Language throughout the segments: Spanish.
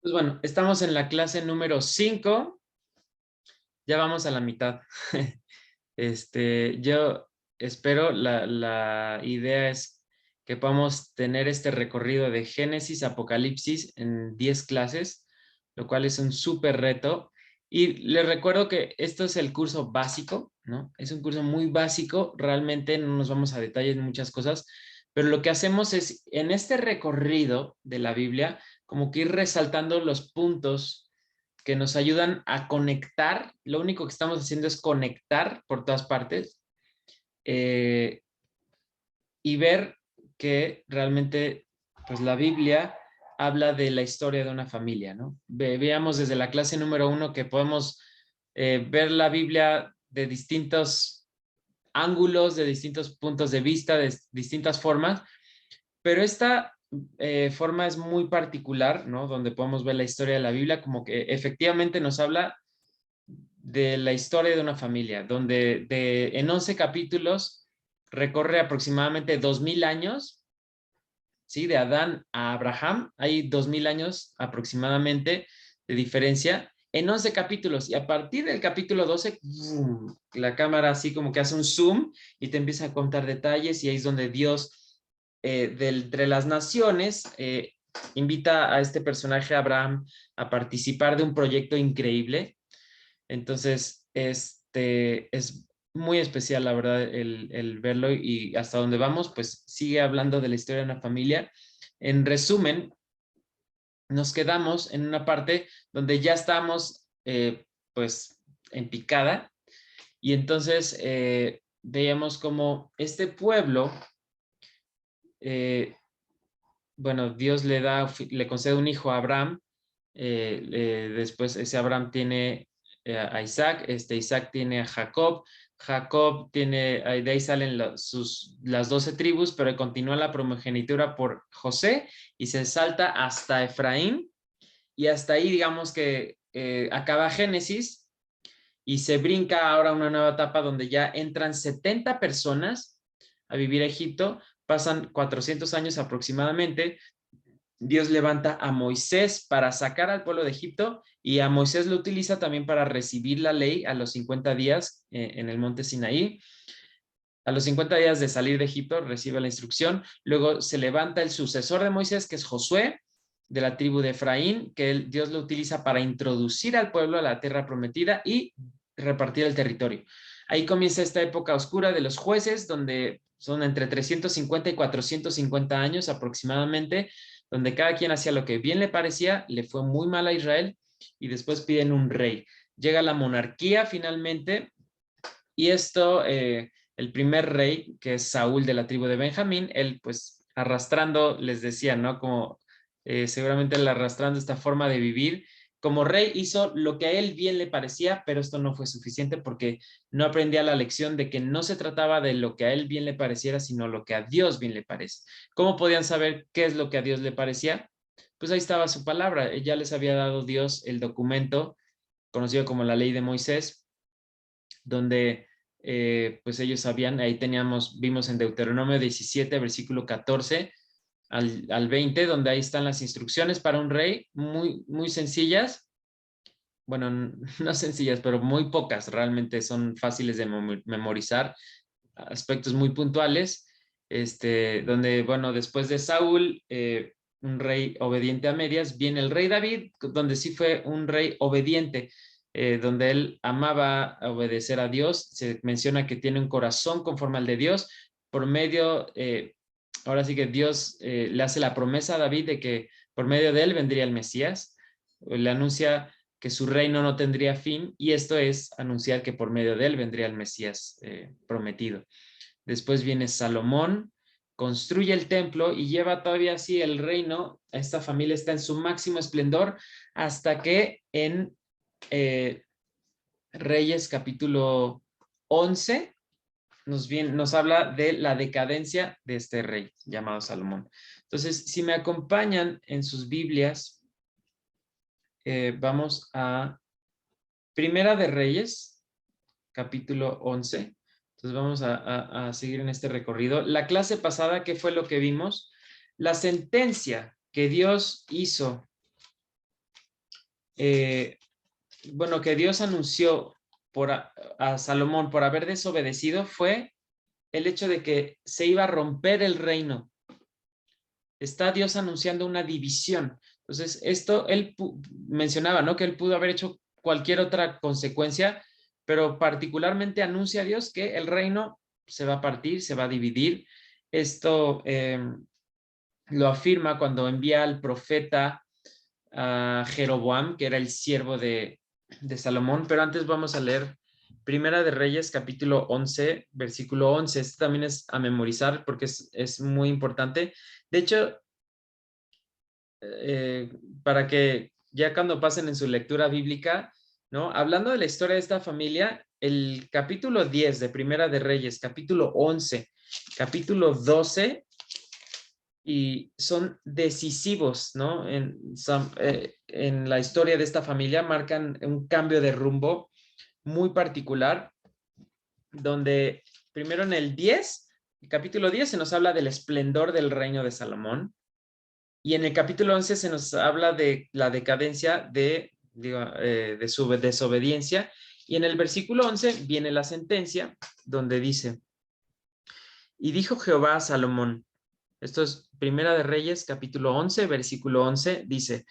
Pues bueno, estamos en la clase número 5, ya vamos a la mitad. Yo espero, la idea es que podamos tener este recorrido de Génesis, Apocalipsis en 10 clases, lo cual es un súper reto. Y les recuerdo que esto es el curso básico, ¿no? Es un curso muy básico, realmente no nos vamos a detalles en muchas cosas, pero lo que hacemos es, en este recorrido de la Biblia, como que ir resaltando los puntos que nos ayudan a conectar. Lo único que estamos haciendo es conectar por todas partes, eh, y ver que realmente pues la Biblia habla de la historia de una familia, ¿no? Veamos desde la clase número 1 que podemos ver la Biblia de distintos ángulos, de distintos puntos de vista, de distintas formas, pero esta forma es muy particular, ¿no? Donde podemos ver la historia de la Biblia, como que efectivamente nos habla de la historia de una familia, donde en 11 capítulos recorre aproximadamente 2000 años, ¿sí? De Adán a Abraham, hay 2000 años aproximadamente de diferencia en 11 capítulos, y a partir del capítulo 12, ¡bum!, la cámara así como que hace un zoom y te empieza a contar detalles, y ahí es donde Dios, entre las naciones, invita a este personaje Abraham a participar de un proyecto increíble. Entonces, es muy especial, la verdad, el verlo, y hasta donde vamos, pues sigue hablando de la historia de una familia. En resumen, nos quedamos en una parte donde ya estamos, pues, en picada, y entonces veíamos como este pueblo, eh, bueno, Dios le concede un hijo a Abraham. Después ese Abraham tiene a Isaac, Isaac tiene a Jacob, Jacob tiene, de ahí salen las 12 tribus, pero continúa la primogenitura por José y se salta hasta Efraín, y hasta ahí digamos que acaba Génesis, y se brinca ahora a una nueva etapa donde ya entran 70 personas a vivir a Egipto, pasan 400 años aproximadamente. Dios levanta a Moisés para sacar al pueblo de Egipto, y a Moisés lo utiliza también para recibir la ley a los 50 días en el monte Sinaí. A los 50 días de salir de Egipto recibe la instrucción. Luego se levanta el sucesor de Moisés, que es Josué, de la tribu de Efraín, que Dios lo utiliza para introducir al pueblo a la tierra prometida y repartir el territorio. Ahí comienza esta época oscura de los jueces, donde son entre 350 y 450 años aproximadamente, donde cada quien hacía lo que bien le parecía. Le fue muy mal a Israel, y después piden un rey. Llega la monarquía finalmente, y esto, el primer rey, que es Saúl de la tribu de Benjamín, él pues arrastrando, les decía, ¿no? Como seguramente él arrastrando esta forma de vivir, como rey hizo lo que a él bien le parecía, pero esto no fue suficiente porque no aprendía la lección de que no se trataba de lo que a él bien le pareciera, sino lo que a Dios bien le parece. ¿Cómo podían saber qué es lo que a Dios le parecía? Pues ahí estaba su palabra. Ya les había dado Dios el documento conocido como la ley de Moisés, donde pues ellos sabían. Ahí vimos en Deuteronomio 17, versículo 14 al 20, donde ahí están las instrucciones para un rey, muy, muy sencillas. Bueno, no sencillas, pero muy pocas, realmente son fáciles de memorizar, aspectos muy puntuales, donde, bueno, después de Saúl, un rey obediente a medias, viene el rey David, donde sí fue un rey obediente, donde él amaba obedecer a Dios. Se menciona que tiene un corazón conforme al de Dios, por medio, ahora sí que Dios le hace la promesa a David de que por medio de él vendría el Mesías. Le anuncia que su reino no tendría fin, y esto es anunciar que por medio de él vendría el Mesías prometido. Después viene Salomón, construye el templo y lleva todavía así el reino. Esta familia está en su máximo esplendor hasta que en eh, Reyes capítulo 11 nos habla de la decadencia de este rey llamado Salomón. Entonces, si me acompañan en sus Biblias, vamos a Primera de Reyes, capítulo 11. Entonces vamos a seguir en este recorrido. La clase pasada, ¿qué fue lo que vimos? La sentencia que Dios hizo bueno, que Dios anunció a Salomón por haber desobedecido fue el hecho de que se iba a romper el reino. Está Dios anunciando una división. Entonces, esto él mencionaba, ¿no? Que él pudo haber hecho cualquier otra consecuencia, pero particularmente anuncia a Dios que el reino se va a partir, se va a dividir. Esto lo afirma cuando envía al profeta a Jeroboam, que era el siervo de Salomón, pero antes vamos a leer Primera de Reyes, capítulo 11, versículo 11. Este también es a memorizar porque es muy importante. De hecho, eh, para que ya cuando pasen en su lectura bíblica, ¿no? Hablando de la historia de esta familia, el capítulo 10 de Primera de Reyes, capítulo 11, capítulo 12, y son decisivos, ¿no? En la historia de esta familia marcan un cambio de rumbo muy particular, donde primero en el 10, el capítulo 10 se nos habla del esplendor del reino de Salomón, y en el capítulo 11 se nos habla de la decadencia de su desobediencia, y en el versículo 11 viene la sentencia donde dice, y dijo Jehová a Salomón, esto es Primera de Reyes, capítulo 11, versículo 11, dice,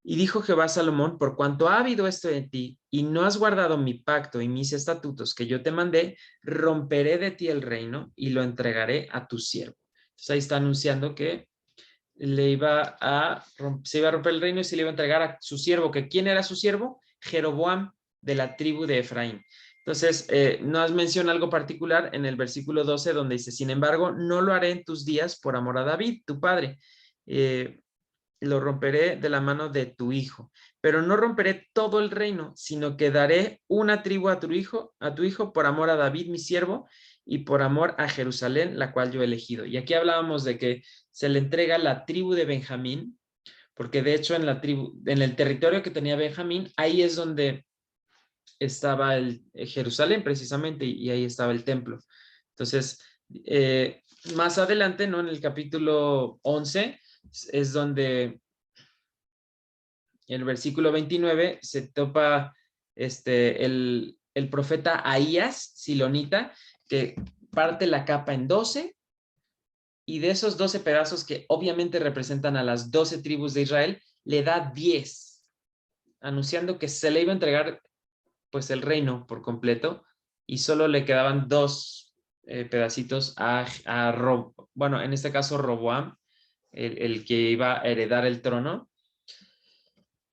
y dijo Jehová a Salomón, por cuanto ha habido esto en ti, y no has guardado mi pacto y mis estatutos que yo te mandé, romperé de ti el reino y lo entregaré a tu siervo. Entonces ahí está anunciando que se iba a romper el reino y se le iba a entregar a su siervo, que ¿quién era su siervo? Jeroboam, de la tribu de Efraín. Entonces, nos menciona algo particular en el versículo 12, donde dice, sin embargo, no lo haré en tus días por amor a David, tu padre. Lo romperé de la mano de tu hijo, pero no romperé todo el reino, sino que daré una tribu a tu hijo por amor a David, mi siervo, y por amor a Jerusalén, la cual yo he elegido. Y aquí hablábamos de que se le entrega la tribu de Benjamín, porque de hecho en el territorio que tenía Benjamín, ahí es donde estaba Jerusalén precisamente, y ahí estaba el templo. Entonces, más adelante, ¿no? En el capítulo 11 es donde en el versículo 29 se topa el profeta Ahías, silonita, que parte la capa en 12, y de esos 12 pedazos que obviamente representan a las 12 tribus de Israel, le da 10, anunciando que se le iba a entregar pues el reino por completo, y solo le quedaban dos pedacitos bueno, en este caso Roboam, el que iba a heredar el trono.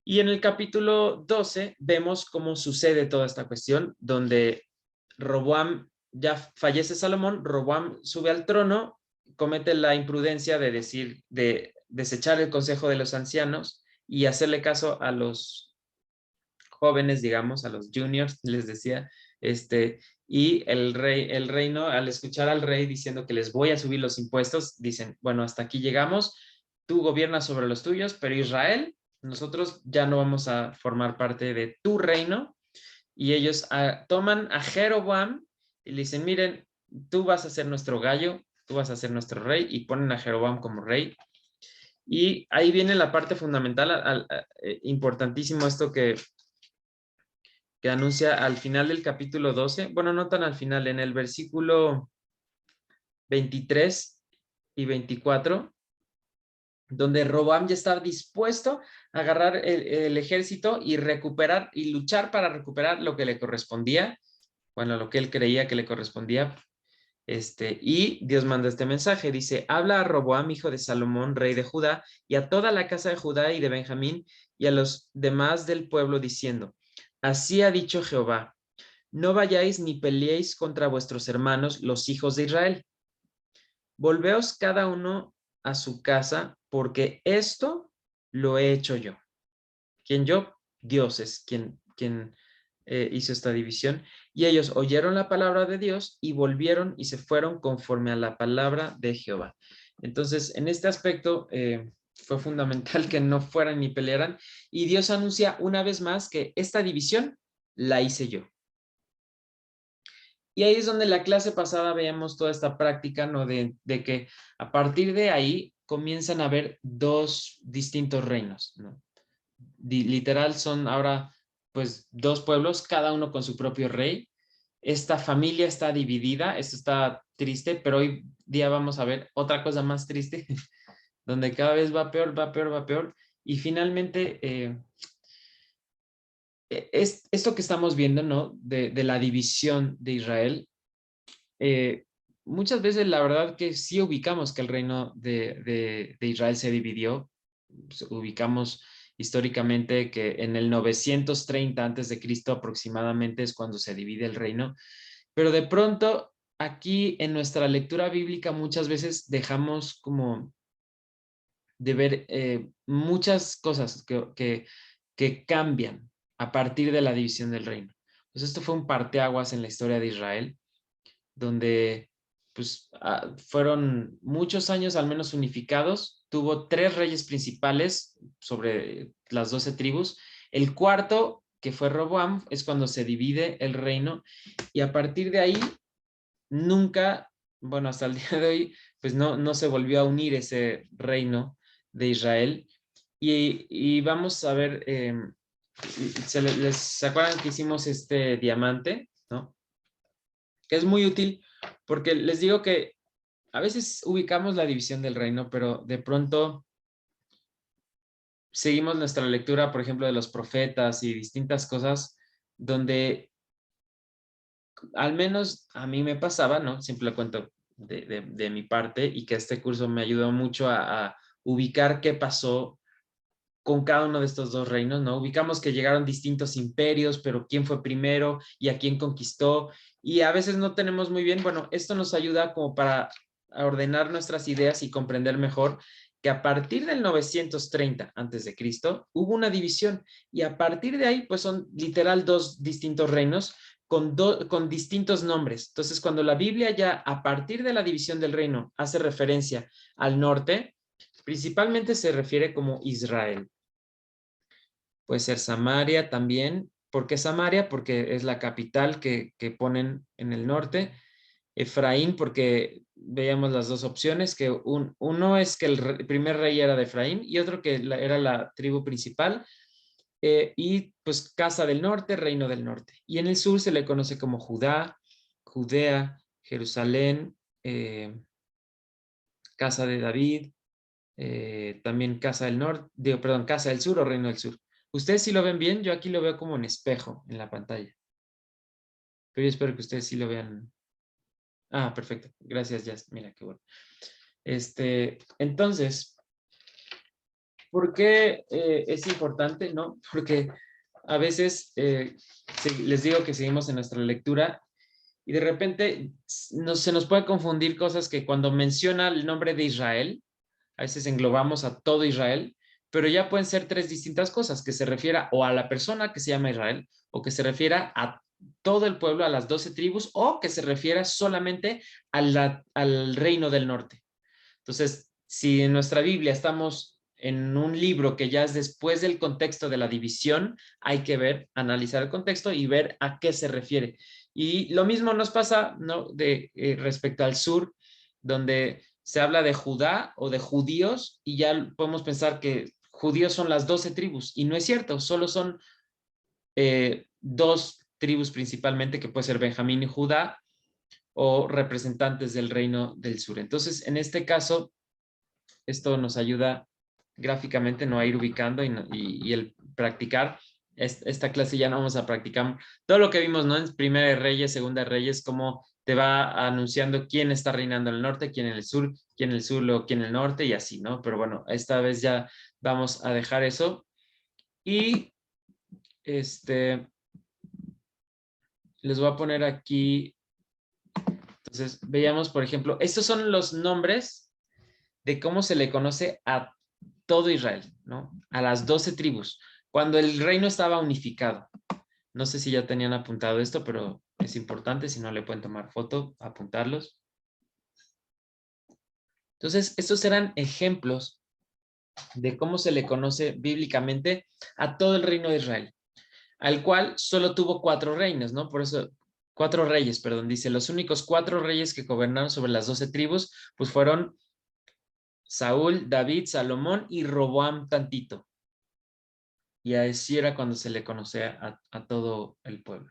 Y en el capítulo 12 vemos cómo sucede toda esta cuestión, donde Roboam, ya fallece Salomón, Roboam sube al trono, comete la imprudencia de desechar el consejo de los ancianos y hacerle caso a los jóvenes, digamos, a los juniors, les decía, y el reino, al escuchar al rey diciendo que les voy a subir los impuestos, dicen, bueno, hasta aquí llegamos, tú gobiernas sobre los tuyos, pero Israel, nosotros ya no vamos a formar parte de tu reino, y ellos toman a Jeroboam y le dicen, miren, tú vas a ser nuestro gallo, tú vas a ser nuestro rey, y ponen a Jeroboam como rey. Y ahí viene la parte fundamental, importantísimo esto que anuncia al final del capítulo 12, bueno, no tan al final, en el versículo 23 y 24, donde Roboam ya estaba dispuesto a agarrar el ejército y recuperar y luchar para recuperar lo que le correspondía, bueno, lo que él creía que le correspondía. Y Dios manda este mensaje, dice, habla a Roboam, hijo de Salomón, rey de Judá, y a toda la casa de Judá y de Benjamín, y a los demás del pueblo, diciendo, así ha dicho Jehová, no vayáis ni peleéis contra vuestros hermanos, los hijos de Israel. Volveos cada uno a su casa, porque esto lo he hecho yo. ¿Quién yo? Dios es quien hizo esta división. Y ellos oyeron la palabra de Dios y volvieron y se fueron conforme a la palabra de Jehová. Entonces, en este aspecto fue fundamental que no fueran ni pelearan. Y Dios anuncia una vez más que esta división la hice yo. Y ahí es donde la clase pasada veíamos toda esta práctica, ¿no? De que a partir de ahí comienzan a haber dos distintos reinos, ¿no? literal son ahora pues dos pueblos, cada uno con su propio rey. Esta familia está dividida, esto está triste, pero hoy día vamos a ver otra cosa más triste, donde cada vez va peor, va peor, va peor. Y finalmente, es esto que estamos viendo, ¿no? De la división de Israel. Muchas veces la verdad que sí ubicamos que el reino de Israel se dividió. Pues, ubicamos históricamente que en el 930 antes de Cristo aproximadamente es cuando se divide el reino, pero de pronto aquí en nuestra lectura bíblica muchas veces dejamos como de ver muchas cosas que cambian a partir de la división del reino. Pues esto fue un parteaguas en la historia de Israel, donde pues, fueron muchos años al menos unificados. Tuvo tres reyes principales sobre las 12 tribus. El cuarto, que fue Roboam, es cuando se divide el reino y a partir de ahí nunca, bueno, hasta el día de hoy, pues no se volvió a unir ese reino de Israel. Y vamos a ver, ¿se acuerdan que hicimos este diamante? ¿No? Que es muy útil porque les digo que a veces ubicamos la división del reino, pero de pronto seguimos nuestra lectura, por ejemplo, de los profetas y distintas cosas donde al menos a mí me pasaba, ¿no? Siempre lo cuento de mi parte y que este curso me ayudó mucho a ubicar qué pasó con cada uno de estos dos reinos, ¿no? Ubicamos que llegaron distintos imperios, pero quién fue primero y a quién conquistó, y a veces no tenemos muy bien, bueno, esto nos ayuda como para ordenar nuestras ideas y comprender mejor que a partir del 930 antes de Cristo hubo una división y a partir de ahí pues son literal dos distintos reinos con distintos nombres. Entonces, cuando la Biblia ya a partir de la división del reino hace referencia al norte, principalmente se refiere como Israel. Puede ser Samaria también. ¿Por qué Samaria? Porque es la capital que ponen en el norte. Efraín, porque veíamos las dos opciones, que uno es que el primer rey era de Efraín y otro que era la tribu principal. Y pues Casa del Norte, Reino del Norte. Y en el sur se le conoce como Judá, Judea, Jerusalén, Casa de David, también Casa del Norte, digo, perdón, Casa del Sur o Reino del Sur. Ustedes sí lo ven bien, yo aquí lo veo como en espejo en la pantalla. Pero yo espero que ustedes sí lo vean. Ah, perfecto. Gracias, Jazz. Mira, qué bueno. Entonces, ¿por qué es importante? ¿No? Porque a veces les digo que seguimos en nuestra lectura y de repente se nos puede confundir cosas que cuando menciona el nombre de Israel, a veces englobamos a todo Israel, pero ya pueden ser tres distintas cosas, que se refiera o a la persona que se llama Israel, o que se refiera a todo el pueblo, a las 12 tribus, o que se refiera solamente al reino del norte. Entonces, si en nuestra Biblia estamos en un libro que ya es después del contexto de la división, hay que ver, analizar el contexto y ver a qué se refiere. Y lo mismo nos pasa, ¿no? Respecto al sur, donde se habla de Judá o de judíos y ya podemos pensar que judíos son las 12 tribus y no es cierto, solo son dos tribus principalmente, que puede ser Benjamín y Judá, o representantes del reino del sur. Entonces, en este caso, esto nos ayuda gráficamente, ¿no? A ir ubicando y el practicar. Esta clase ya no vamos a practicar todo lo que vimos, ¿no? En Primera de Reyes, Segunda de Reyes, cómo te va anunciando quién está reinando en el norte, quién en el sur, quién en el sur, luego quién en el norte y así, ¿no? Pero bueno, esta vez ya vamos a dejar eso. Y les voy a poner aquí. Entonces, veíamos, por ejemplo, estos son los nombres de cómo se le conoce a todo Israel, ¿no? A las 12 tribus, cuando el reino estaba unificado. No sé si ya tenían apuntado esto, pero es importante, si no le pueden tomar foto, apuntarlos. Entonces, estos eran ejemplos de cómo se le conoce bíblicamente a todo el reino de Israel, al cual solo tuvo cuatro reinos, ¿no? Por eso, cuatro reyes, perdón, dice, los únicos cuatro reyes que gobernaron sobre las 12 tribus, pues fueron Saúl, David, Salomón y Roboam tantito. Y así era cuando se le conocía a todo el pueblo.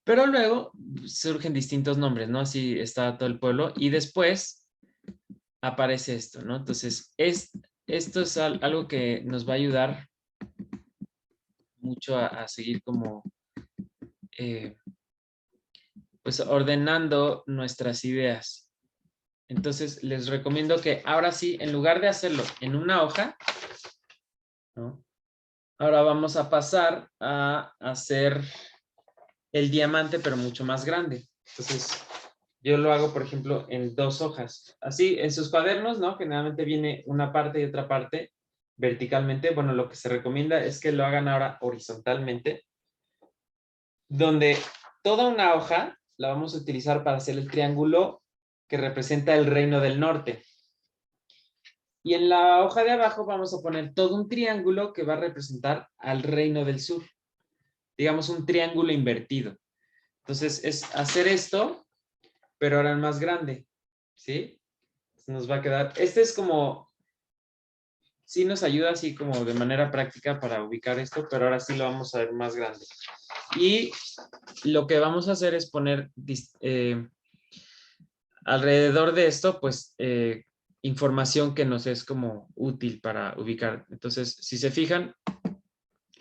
Pero luego surgen distintos nombres, ¿no? Así está todo el pueblo. Y después aparece esto, ¿no? Entonces, esto es algo que nos va a ayudar mucho a seguir como, eh, pues, ordenando nuestras ideas. Entonces, les recomiendo que ahora sí, en lugar de hacerlo en una hoja, ¿no? Ahora vamos a pasar a hacer el diamante, pero mucho más grande. Entonces, yo lo hago, por ejemplo, en 2 hojas. Así, en sus cuadernos, ¿no? Generalmente viene una parte y otra parte verticalmente. Bueno, lo que se recomienda es que lo hagan ahora horizontalmente, donde toda una hoja la vamos a utilizar para hacer el triángulo que representa el reino del norte. Y en la hoja de abajo vamos a poner todo un triángulo que va a representar al reino del sur. Digamos un triángulo invertido. Entonces es hacer esto, pero ahora en más grande. ¿Sí? Nos va a quedar. Este es como, sí nos ayuda así como de manera práctica para ubicar esto, pero ahora sí lo vamos a ver más grande. Y lo que vamos a hacer es poner alrededor de esto, pues, información que nos es como útil para ubicar. Entonces, si se fijan,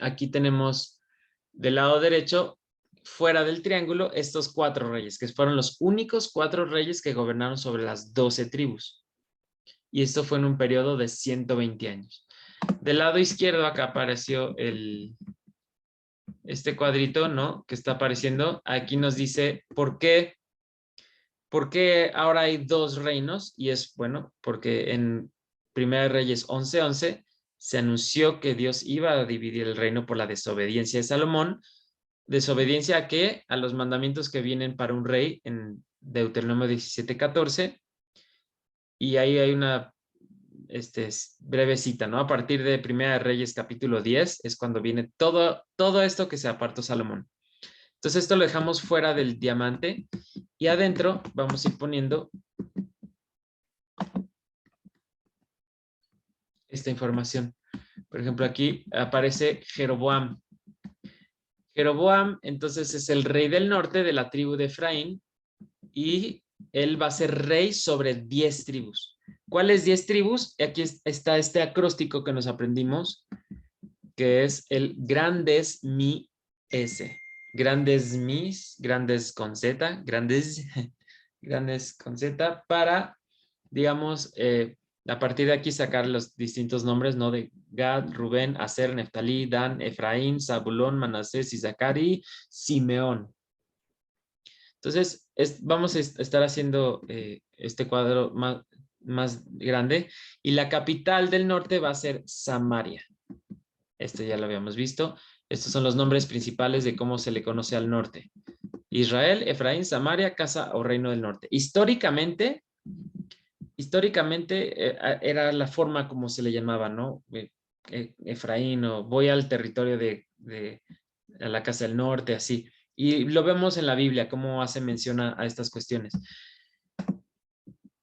aquí tenemos del lado derecho, fuera del triángulo, estos 4 reyes, que fueron los únicos 4 reyes que gobernaron sobre las 12 tribus. Y esto fue en un periodo de 120 años. Del lado izquierdo acá apareció este cuadrito, ¿no? Que está apareciendo. Aquí nos dice por qué ahora hay 2 reinos. Y es, bueno, porque en Primera de Reyes 11:11 se anunció que Dios iba a dividir el reino por la desobediencia de Salomón. ¿Desobediencia a qué? A los mandamientos que vienen para un rey en Deuteronomio 17:14. Y ahí hay una breve cita, ¿no? A partir de Primera de Reyes capítulo 10 es cuando viene todo esto que se apartó Salomón. Entonces esto lo dejamos fuera del diamante y adentro vamos a ir poniendo esta información. Por ejemplo, aquí aparece Jeroboam. Jeroboam, entonces, es el rey del norte de la tribu de Efraín y él va a ser rey sobre 10 tribus. ¿Cuáles 10 tribus? Aquí está este acróstico que nos aprendimos, que es el grandes mi S. Grandes mis, grandes con Z, grandes, grandes con Z, para, digamos, a partir de aquí sacar los distintos nombres, ¿no? De Gad, Rubén, Aser, Neftalí, Dan, Efraín, Zabulón, Manasés, Isaacar y Simeón. Entonces, vamos a estar haciendo este cuadro más grande y la capital del norte va a ser Samaria. Esto ya lo habíamos visto. Estos son los nombres principales de cómo se le conoce al norte. Israel, Efraín, Samaria, casa o reino del norte. Históricamente era la forma como se le llamaba, ¿no? Efraín, o voy al territorio a la casa del norte, así. Y lo vemos en la Biblia, cómo hace mención a estas cuestiones.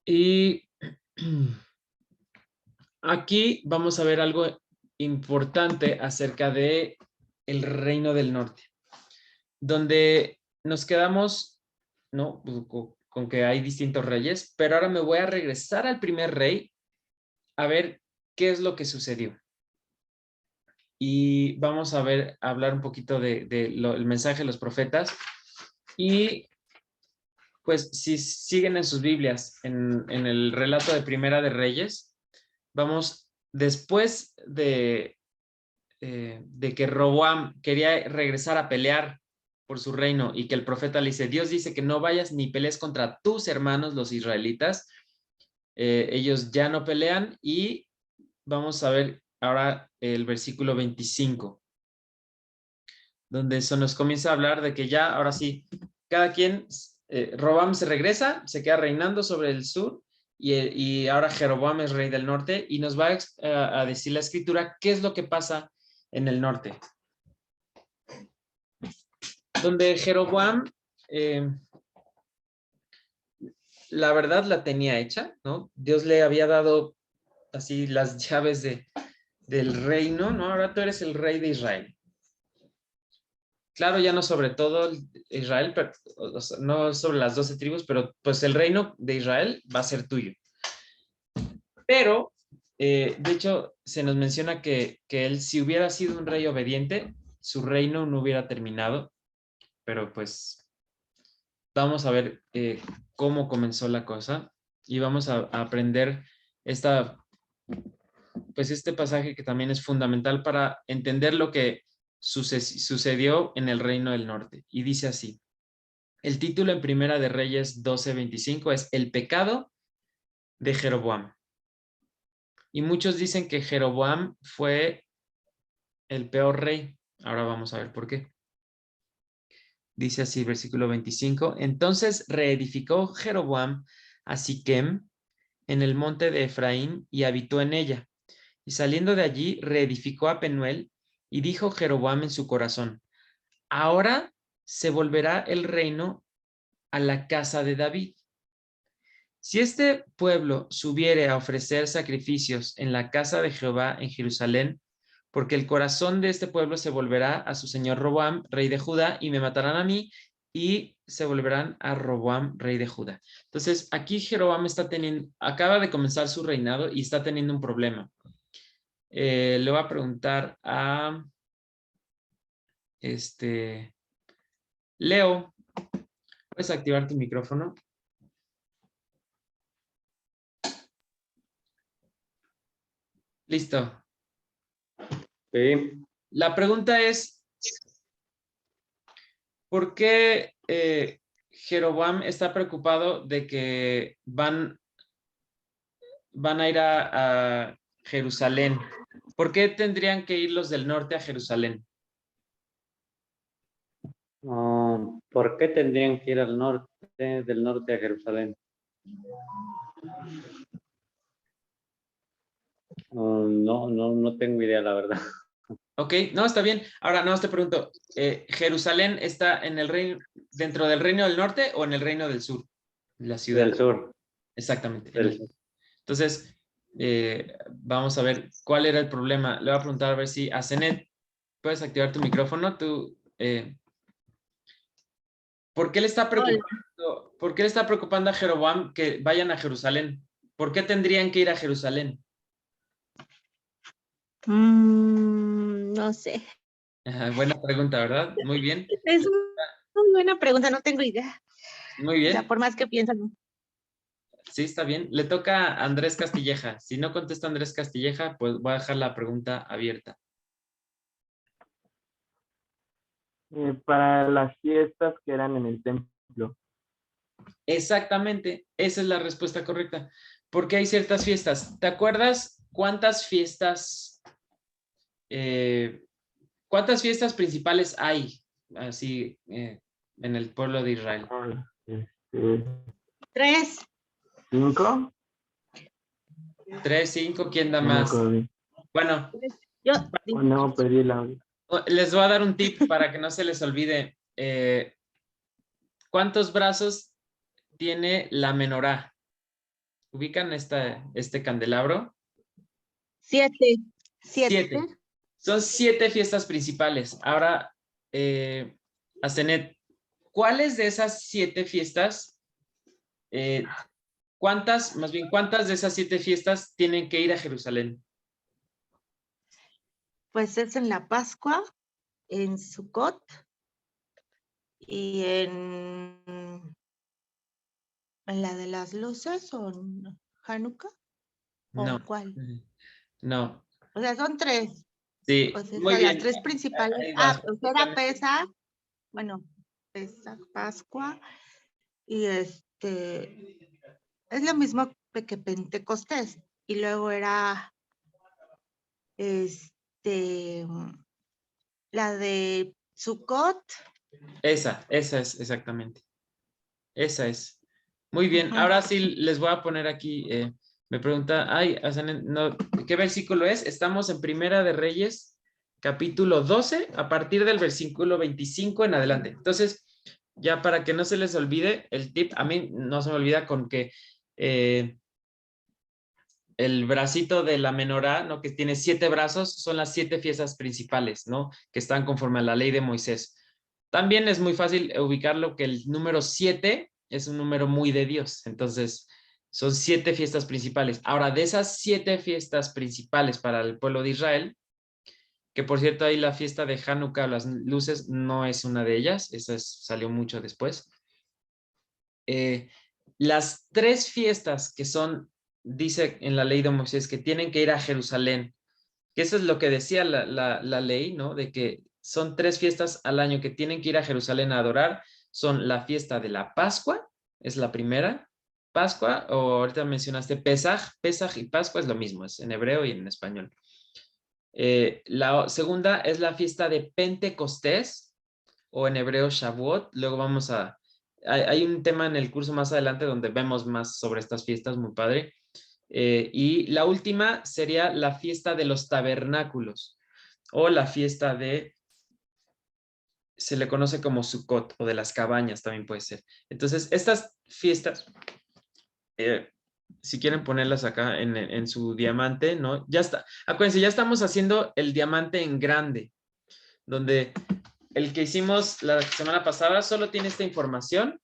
Y aquí vamos a ver algo importante acerca de el reino del norte, donde nos quedamos, ¿no? Con que hay distintos reyes, pero ahora me voy a regresar al primer rey a ver qué es lo que sucedió. Y vamos a hablar un poquito el mensaje de los profetas. Y pues si siguen en sus Biblias, en el relato de Primera de Reyes, vamos, después de que Roboam quería regresar a pelear por su reino y que el profeta le dice, Dios dice que no vayas ni pelees contra tus hermanos los israelitas, ellos ya no pelean y vamos a ver ahora el versículo 25, donde eso nos comienza a hablar de que ya, ahora sí, cada quien, Roboam se regresa, se queda reinando sobre el sur y ahora Jeroboam es rey del norte y nos va a decir la escritura qué es lo que pasa en el norte. Donde Jeroboam, la verdad la tenía hecha, ¿no? Dios le había dado así las llaves del reino, ¿no? Ahora tú eres el rey de Israel. Claro, ya no sobre todo Israel, pero, o sea, no sobre las 12 tribus, pero pues el reino de Israel va a ser tuyo. Pero, de hecho, se nos menciona que él, si hubiera sido un rey obediente, su reino no hubiera terminado, pero pues vamos a ver cómo comenzó la cosa y vamos a aprender pues este pasaje que también es fundamental para entender lo que sucedió en el reino del norte. Y dice así, el título en Primera de Reyes 12:25 es El pecado de Jeroboam. Y muchos dicen que Jeroboam fue el peor rey. Ahora vamos a ver por qué. Dice así, versículo 25. Entonces reedificó Jeroboam a Siquem en el monte de Efraín y habitó en ella. Y saliendo de allí, reedificó a Penuel y dijo Jeroboam en su corazón, ahora se volverá el reino a la casa de David. Si este pueblo subiere a ofrecer sacrificios en la casa de Jehová en Jerusalén, porque el corazón de este pueblo se volverá a su señor Roboam, rey de Judá, y me matarán a mí, y se volverán a Roboam, rey de Judá. Entonces, aquí Jeroboam acaba de comenzar su reinado y está teniendo un problema. Le voy a preguntar a Leo, ¿puedes activar tu micrófono? Listo. Sí. La pregunta es, ¿por qué Jeroboam está preocupado de que van a ir a Jerusalén? ¿Por qué tendrían que ir los del norte a Jerusalén? ¿Por qué tendrían que ir al norte, del norte a Jerusalén? No tengo idea, la verdad. Ok, no, está bien. Ahora, no, te pregunto, ¿Jerusalén está en el reino, dentro del reino del norte o en el reino del sur? La ciudad. Del sur. Exactamente. Del sur. Entonces, vamos a ver cuál era el problema. Le voy a preguntar a ver si Asenet, puedes activar tu micrófono. ¿Por qué le está Hola. preocupando, por qué le está preocupando a Jeroboam que vayan a Jerusalén? ¿Por qué tendrían que ir a Jerusalén? No sé. Buena pregunta, ¿verdad? Muy bien. Es una buena pregunta, no tengo idea. Muy O bien. sea, por más que piensan. Sí, está bien. Le toca a Andrés Castilleja. Si no contesta Andrés Castilleja, pues voy a dejar la pregunta abierta. Para las fiestas que eran en el templo. Exactamente, esa es la respuesta correcta. Porque hay ciertas fiestas. ¿Te acuerdas cuántas fiestas principales hay así en el pueblo de Israel? 3. 5. 3, 5, ¿quién da No me más? acuerdo bien. Bueno, Yo No, perdí el audio. les voy a dar un tip para que no se les olvide. ¿Cuántos brazos tiene la menorá? ¿Ubican este candelabro? 7. 7. Son 7 fiestas principales. Ahora, Asenet, ¿cuáles de esas 7 fiestas, cuántas de esas 7 fiestas tienen que ir a Jerusalén? Pues es en la Pascua, en Sukkot y en la de las luces o en Hanukkah. ¿O No. en cuál? No. O sea, son 3. Sí, O sea, muy las bien. 3 principales. Ahí vas. Pues era Pesach, bueno, Pesach, Pascua, y es lo mismo que Pentecostés. Y luego era la de Sukkot. Esa es exactamente. Esa es. Muy bien. Ajá. Ahora sí les voy a poner aquí. Me pregunta, ay, Asenet, no, ¿qué versículo es? Estamos en Primera de Reyes, capítulo 12, a partir del versículo 25 en adelante. Entonces, ya para que no se les olvide el tip, a mí no se me olvida con que el bracito de la menorá, ¿no? Que tiene 7 brazos, son las 7 fiestas principales, ¿no? Que están conforme a la ley de Moisés. También es muy fácil ubicarlo que el número 7 es un número muy de Dios. Entonces, son 7 fiestas principales. Ahora, de esas 7 fiestas principales para el pueblo de Israel, que por cierto ahí la fiesta de Hanukkah, las luces, no es una de ellas, salió mucho después. Las 3 fiestas que son, dice en la ley de Moisés, que tienen que ir a Jerusalén, que eso es lo que decía la ley, ¿no? De que son 3 fiestas al año que tienen que ir a Jerusalén a adorar, son la fiesta de la Pascua, es la primera, Pascua, o ahorita mencionaste Pesaj y Pascua es lo mismo, es en hebreo y en español. La segunda es la fiesta de Pentecostés, o en hebreo Shavuot. Luego vamos a... Hay un tema en el curso más adelante donde vemos más sobre estas fiestas, muy padre. Y la última sería la fiesta de los tabernáculos, o la fiesta de... se le conoce como Sukkot, o de las cabañas también puede ser. Entonces, estas fiestas... si quieren ponerlas acá en su diamante, ¿no? Ya está. Acuérdense, ya estamos haciendo el diamante en grande, donde el que hicimos la semana pasada solo tiene esta información.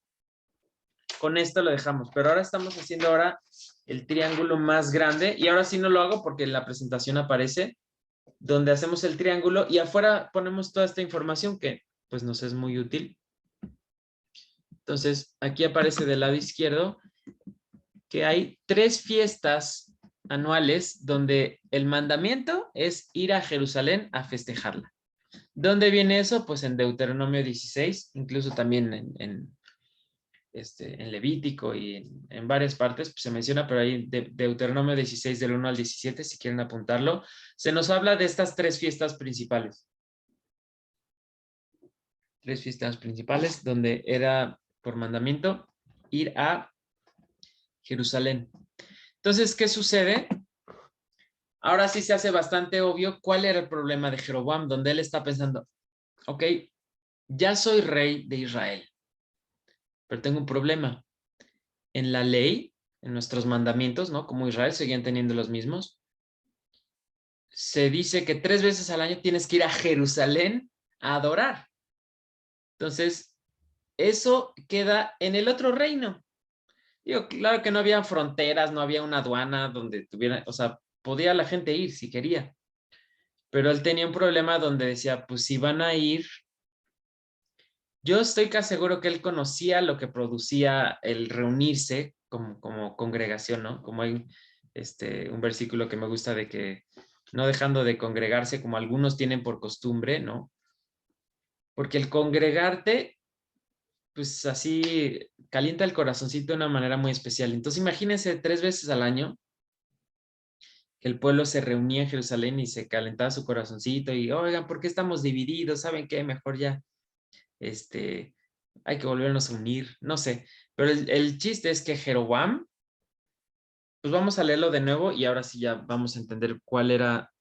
Con esto lo dejamos, pero ahora estamos haciendo ahora el triángulo más grande, y ahora sí no lo hago porque en la presentación aparece, donde hacemos el triángulo y afuera ponemos toda esta información que pues nos es muy útil. Entonces, aquí aparece del lado izquierdo que hay 3 fiestas anuales donde el mandamiento es ir a Jerusalén a festejarla. ¿Dónde viene eso? Pues en Deuteronomio 16, incluso también en Levítico y en varias partes pues se menciona, pero ahí Deuteronomio 16 del 1 al 17, si quieren apuntarlo, se nos habla de estas 3 fiestas principales. 3 fiestas principales donde era por mandamiento ir a Jerusalén. Entonces, ¿qué sucede? Ahora sí se hace bastante obvio cuál era el problema de Jeroboam, donde él está pensando, ok, ya soy rey de Israel, pero tengo un problema. En la ley, en nuestros mandamientos, ¿no? Como Israel seguían teniendo los mismos, se dice que 3 veces al año tienes que ir a Jerusalén a adorar. Entonces, eso queda en el otro reino. Digo, claro que no había fronteras, no había una aduana donde tuviera, o sea, podía la gente ir si quería. Pero él tenía un problema donde decía, pues si van a ir, yo estoy casi seguro que él conocía lo que producía el reunirse como congregación, ¿no? Como hay un versículo que me gusta de que no dejando de congregarse como algunos tienen por costumbre, ¿no? Porque el congregarte, pues así calienta el corazoncito de una manera muy especial. Entonces imagínense 3 veces al año que el pueblo se reunía en Jerusalén y se calentaba su corazoncito y, oigan, ¿por qué estamos divididos? ¿Saben qué? Mejor ya, hay que volvernos a unir, no sé. Pero el chiste es que Jeroboam, pues vamos a leerlo de nuevo y ahora sí ya vamos a entender cuál era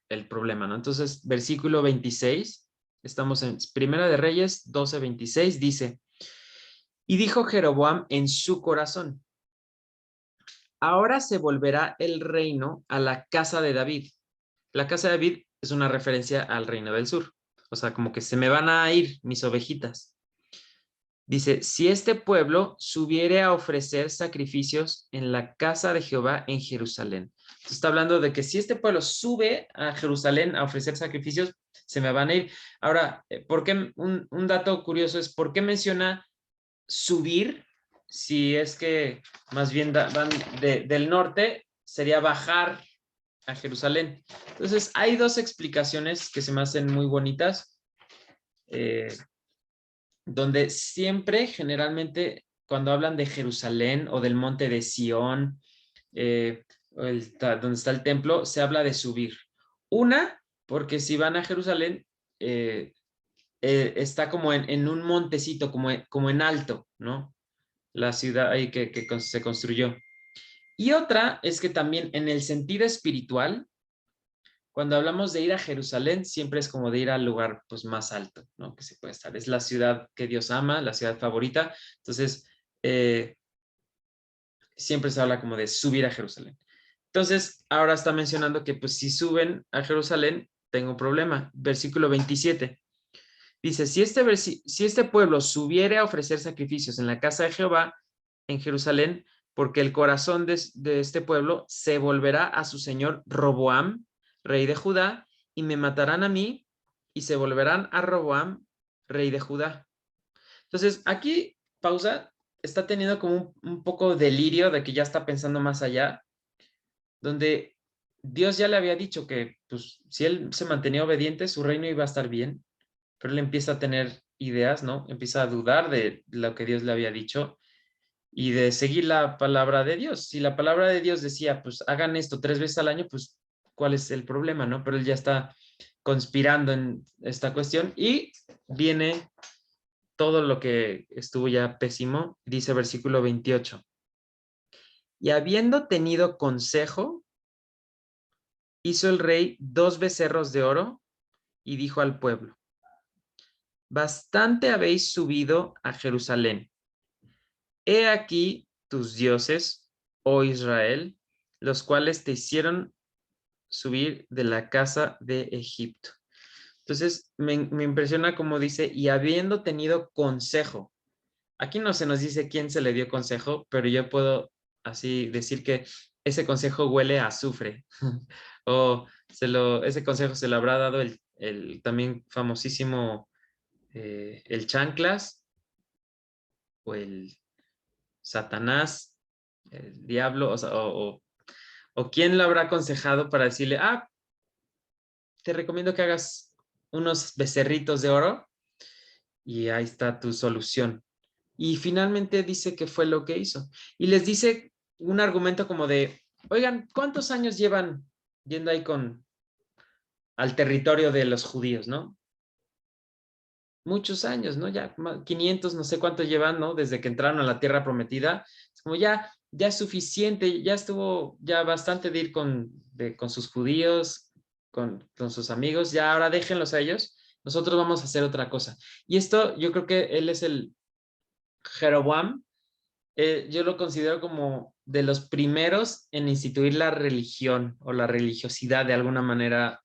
el problema, ¿no? Entonces, versículo 26, estamos en Primera de Reyes 12:26, dice, y dijo Jeroboam en su corazón, ahora se volverá el reino a la casa de David. La casa de David es una referencia al reino del sur. O sea, como que se me van a ir mis ovejitas. Dice, si este pueblo subiere a ofrecer sacrificios en la casa de Jehová en Jerusalén. Entonces está hablando de que si este pueblo sube a Jerusalén a ofrecer sacrificios, se me van a ir. Ahora, ¿por qué? Un dato curioso es, ¿por qué menciona subir? Si es que más bien van del norte, sería bajar a Jerusalén. Entonces, hay 2 explicaciones que se me hacen muy bonitas, donde siempre, generalmente, cuando hablan de Jerusalén o del monte de Sión, donde está el templo, se habla de subir. Una, porque si van a Jerusalén, está como en un montecito, como en alto, ¿no? La ciudad ahí que se construyó. Y otra es que también en el sentido espiritual, cuando hablamos de ir a Jerusalén, siempre es como de ir al lugar pues, más alto, ¿no? Que se puede estar. Es la ciudad que Dios ama, la ciudad favorita. Entonces, siempre se habla como de subir a Jerusalén. Entonces, ahora está mencionando que pues si suben a Jerusalén, tengo un problema. Versículo 27. Dice, si este pueblo subiere a ofrecer sacrificios en la casa de Jehová, en Jerusalén, porque el corazón de este pueblo se volverá a su señor Roboam, rey de Judá, y me matarán a mí, y se volverán a Roboam, rey de Judá. Entonces, aquí, pausa, está teniendo como un poco delirio de que ya está pensando más allá, donde Dios ya le había dicho que pues, si él se mantenía obediente, su reino iba a estar bien, pero él empieza a tener ideas, ¿no? Empieza a dudar de lo que Dios le había dicho y de seguir la palabra de Dios. Si la palabra de Dios decía, pues hagan esto 3 veces al año, pues ¿cuál es el problema, no? Pero él ya está conspirando en esta cuestión y viene todo lo que estuvo ya pésimo, dice versículo 28. Y habiendo tenido consejo, hizo el rey 2 becerros de oro y dijo al pueblo, bastante habéis subido a Jerusalén. He aquí tus dioses, oh Israel, los cuales te hicieron subir de la casa de Egipto. Entonces, me impresiona como dice, y habiendo tenido consejo. Aquí no se nos dice quién se le dio consejo, pero yo puedo así decir que ese consejo huele a azufre. O ese consejo se lo habrá dado el también famosísimo el chanclas o el Satanás, el diablo, o, sea, o quién lo habrá aconsejado para decirle, te recomiendo que hagas unos becerritos de oro y ahí está tu solución. Y finalmente dice que fue lo que hizo. Y les dice un argumento como de, oigan, ¿cuántos años llevan yendo ahí al territorio de los judíos, no? Muchos años, ¿no? Ya 500, no sé cuánto llevan, ¿no? Desde que entraron a la tierra prometida. Es como ya es suficiente, ya estuvo ya bastante de ir con sus judíos, con sus amigos, ya ahora déjenlos a ellos, nosotros vamos a hacer otra cosa. Y esto yo creo que él es el Jeroboam, yo lo considero como de los primeros en instituir la religión o la religiosidad de alguna manera,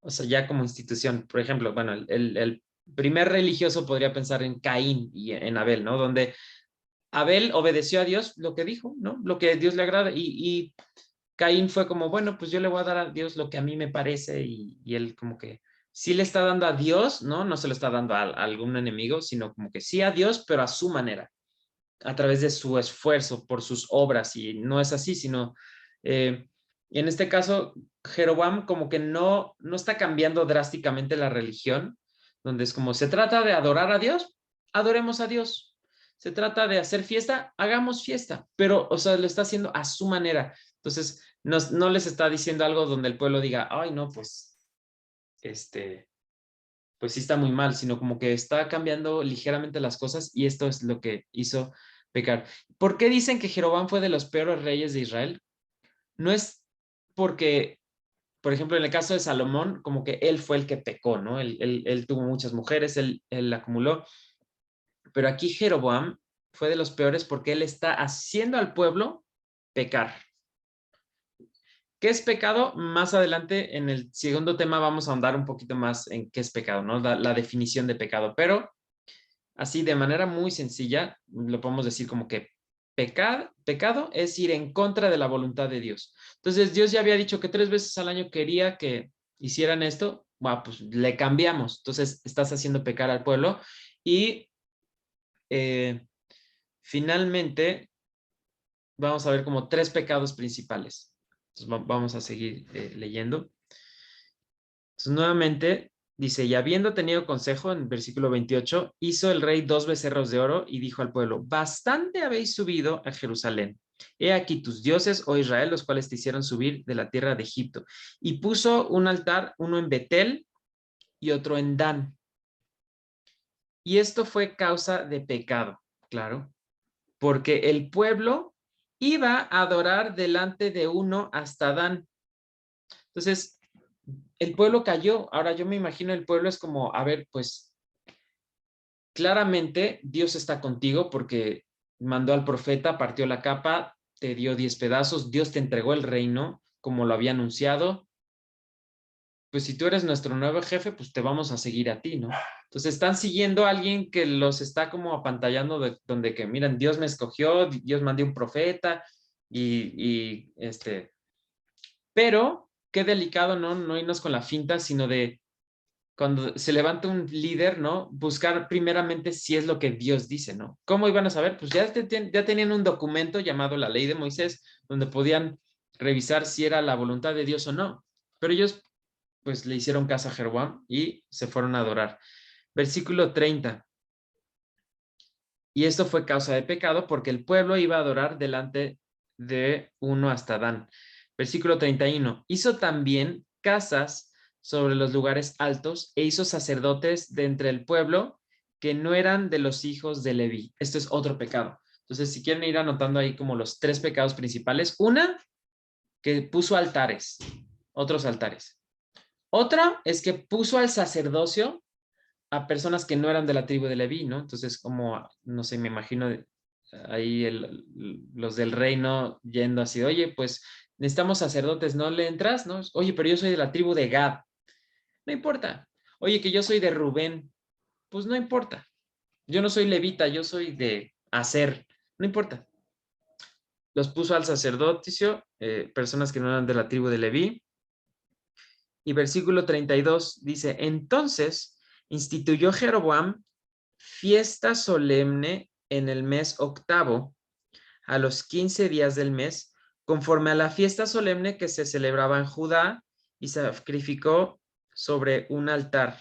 o sea, ya como institución. Por ejemplo, bueno, el primer religioso podría pensar en Caín y en Abel, ¿no? Donde Abel obedeció a Dios lo que dijo, ¿no? Lo que a Dios le agrada y Caín fue como, bueno, pues yo le voy a dar a Dios lo que a mí me parece y él como que sí le está dando a Dios, ¿no? No se lo está dando a algún enemigo, sino como que sí a Dios, pero a su manera, a través de su esfuerzo, por sus obras, y no es así, sino en este caso, Jeroboam como que no está cambiando drásticamente la religión, donde es como, se trata de adorar a Dios, adoremos a Dios. Se trata de hacer fiesta, hagamos fiesta, pero, o sea, lo está haciendo a su manera. Entonces, no les está diciendo algo donde el pueblo diga, ay, no, pues, pues sí está muy mal, sino como que está cambiando ligeramente las cosas y esto es lo que hizo pecar. ¿Por qué dicen que Jeroboam fue de los peores reyes de Israel? No es porque, por ejemplo, en el caso de Salomón, como que él fue el que pecó, ¿no? Él tuvo muchas mujeres, él acumuló, pero aquí Jeroboam fue de los peores porque él está haciendo al pueblo pecar. ¿Qué es pecado? Más adelante en el segundo tema vamos a ahondar un poquito más en qué es pecado, ¿no? La definición de pecado, pero así de manera muy sencilla lo podemos decir como que pecado es ir en contra de la voluntad de Dios. Entonces Dios ya había dicho que 3 veces al año quería que hicieran esto, bueno, pues le cambiamos. Entonces estás haciendo pecar al pueblo y finalmente vamos a ver como 3 pecados principales. Entonces, vamos a seguir leyendo. Entonces, nuevamente dice, y habiendo tenido consejo, en versículo 28, hizo el rey 2 becerros de oro y dijo al pueblo, bastante habéis subido a Jerusalén. He aquí tus dioses, oh Israel, los cuales te hicieron subir de la tierra de Egipto. Y puso un altar, uno en Betel y otro en Dan. Y esto fue causa de pecado, claro, porque el pueblo iba a adorar delante de uno hasta Dan. Entonces, el pueblo cayó. Ahora yo me imagino el pueblo es como, a ver, pues claramente Dios está contigo porque mandó al profeta, partió la capa, te dio 10 pedazos, Dios te entregó el reino como lo había anunciado. Pues si tú eres nuestro nuevo jefe, pues te vamos a seguir a ti, ¿no? Entonces están siguiendo a alguien que los está como apantallando donde que, miren, Dios me escogió, Dios mandó un profeta pero qué delicado, ¿no? No irnos con la finta, sino de cuando se levanta un líder, ¿no? Buscar primeramente si es lo que Dios dice, ¿no? ¿Cómo iban a saber? Pues ya tenían un documento llamado la Ley de Moisés, donde podían revisar si era la voluntad de Dios o no. Pero ellos pues le hicieron caso a Jeroboam y se fueron a adorar. Versículo 30. Y esto fue causa de pecado porque el pueblo iba a adorar delante de uno hasta Dan. Versículo 31. Hizo también casas sobre los lugares altos e hizo sacerdotes de entre el pueblo que no eran de los hijos de Leví. Esto es otro pecado. Entonces, si quieren ir anotando ahí como los 3 pecados principales. Una, que puso altares, otros altares. Otra es que puso al sacerdocio a personas que no eran de la tribu de Leví, ¿no? Entonces, como, no sé, me imagino ahí los del reino yendo así, oye, pues necesitamos sacerdotes, ¿no le entras? ¿No? Oye, pero yo soy de la tribu de Gad. No importa. Oye, que yo soy de Rubén. Pues no importa. Yo no soy levita, yo soy de Aser. No importa. Los puso al sacerdocio, personas que no eran de la tribu de Leví. Y versículo 32 dice, entonces instituyó Jeroboam fiesta solemne en el mes octavo, a los 15 días del mes, conforme a la fiesta solemne que se celebraba en Judá, y sacrificó sobre un altar.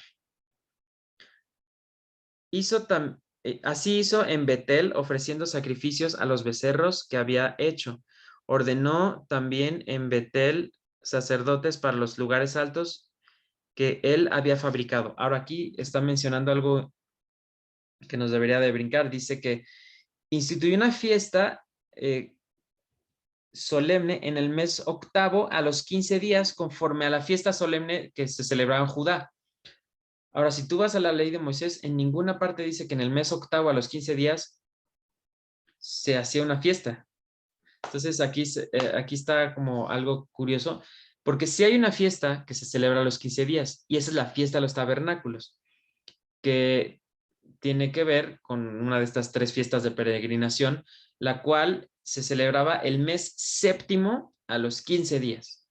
Así hizo en Betel, ofreciendo sacrificios a los becerros que había hecho. Ordenó también en Betel sacerdotes para los lugares altos que él había fabricado. Ahora aquí está mencionando algo que nos debería de brincar. Dice que instituyó una fiesta solemne en el mes octavo a los 15 días conforme a la fiesta solemne que se celebraba en Judá. Ahora, si tú vas a la ley de Moisés, en ninguna parte dice que en el mes octavo a los 15 días se hacía una fiesta. Entonces aquí está como algo curioso, porque si hay una fiesta que se celebra a los 15 días, y esa es la fiesta de los tabernáculos, que tiene que ver con una de estas 3 fiestas de peregrinación, la cual se celebraba el mes séptimo a los 15 días.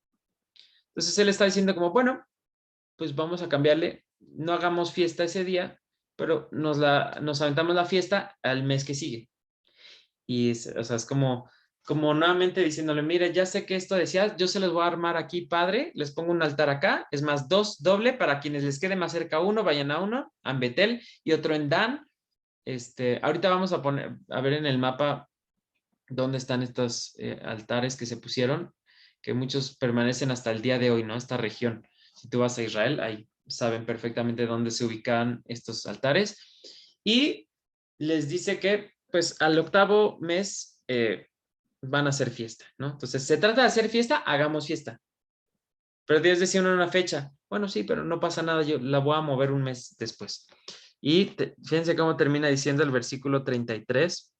Entonces él está diciendo como, bueno, pues vamos a cambiarle, no hagamos fiesta ese día, pero nos aventamos la fiesta al mes que sigue. Y o sea, es como nuevamente diciéndole, mire, ya sé que esto decías, yo se los voy a armar aquí, padre, les pongo un altar acá, es más, 2 doble, para quienes les quede más cerca uno, vayan a uno, en Betel, y otro en Dan. Ahorita vamos a ver en el mapa dónde están estos altares que se pusieron, que muchos permanecen hasta el día de hoy, ¿no? Esta región. Si tú vas a Israel, ahí saben perfectamente dónde se ubican estos altares. Y les dice que, pues, al octavo mes van a hacer fiesta, ¿no? Entonces, se trata de hacer fiesta, hagamos fiesta. Pero Dios decía una fecha. Bueno, sí, pero no pasa nada, yo la voy a mover un mes después. Y fíjense cómo termina diciendo el versículo 33.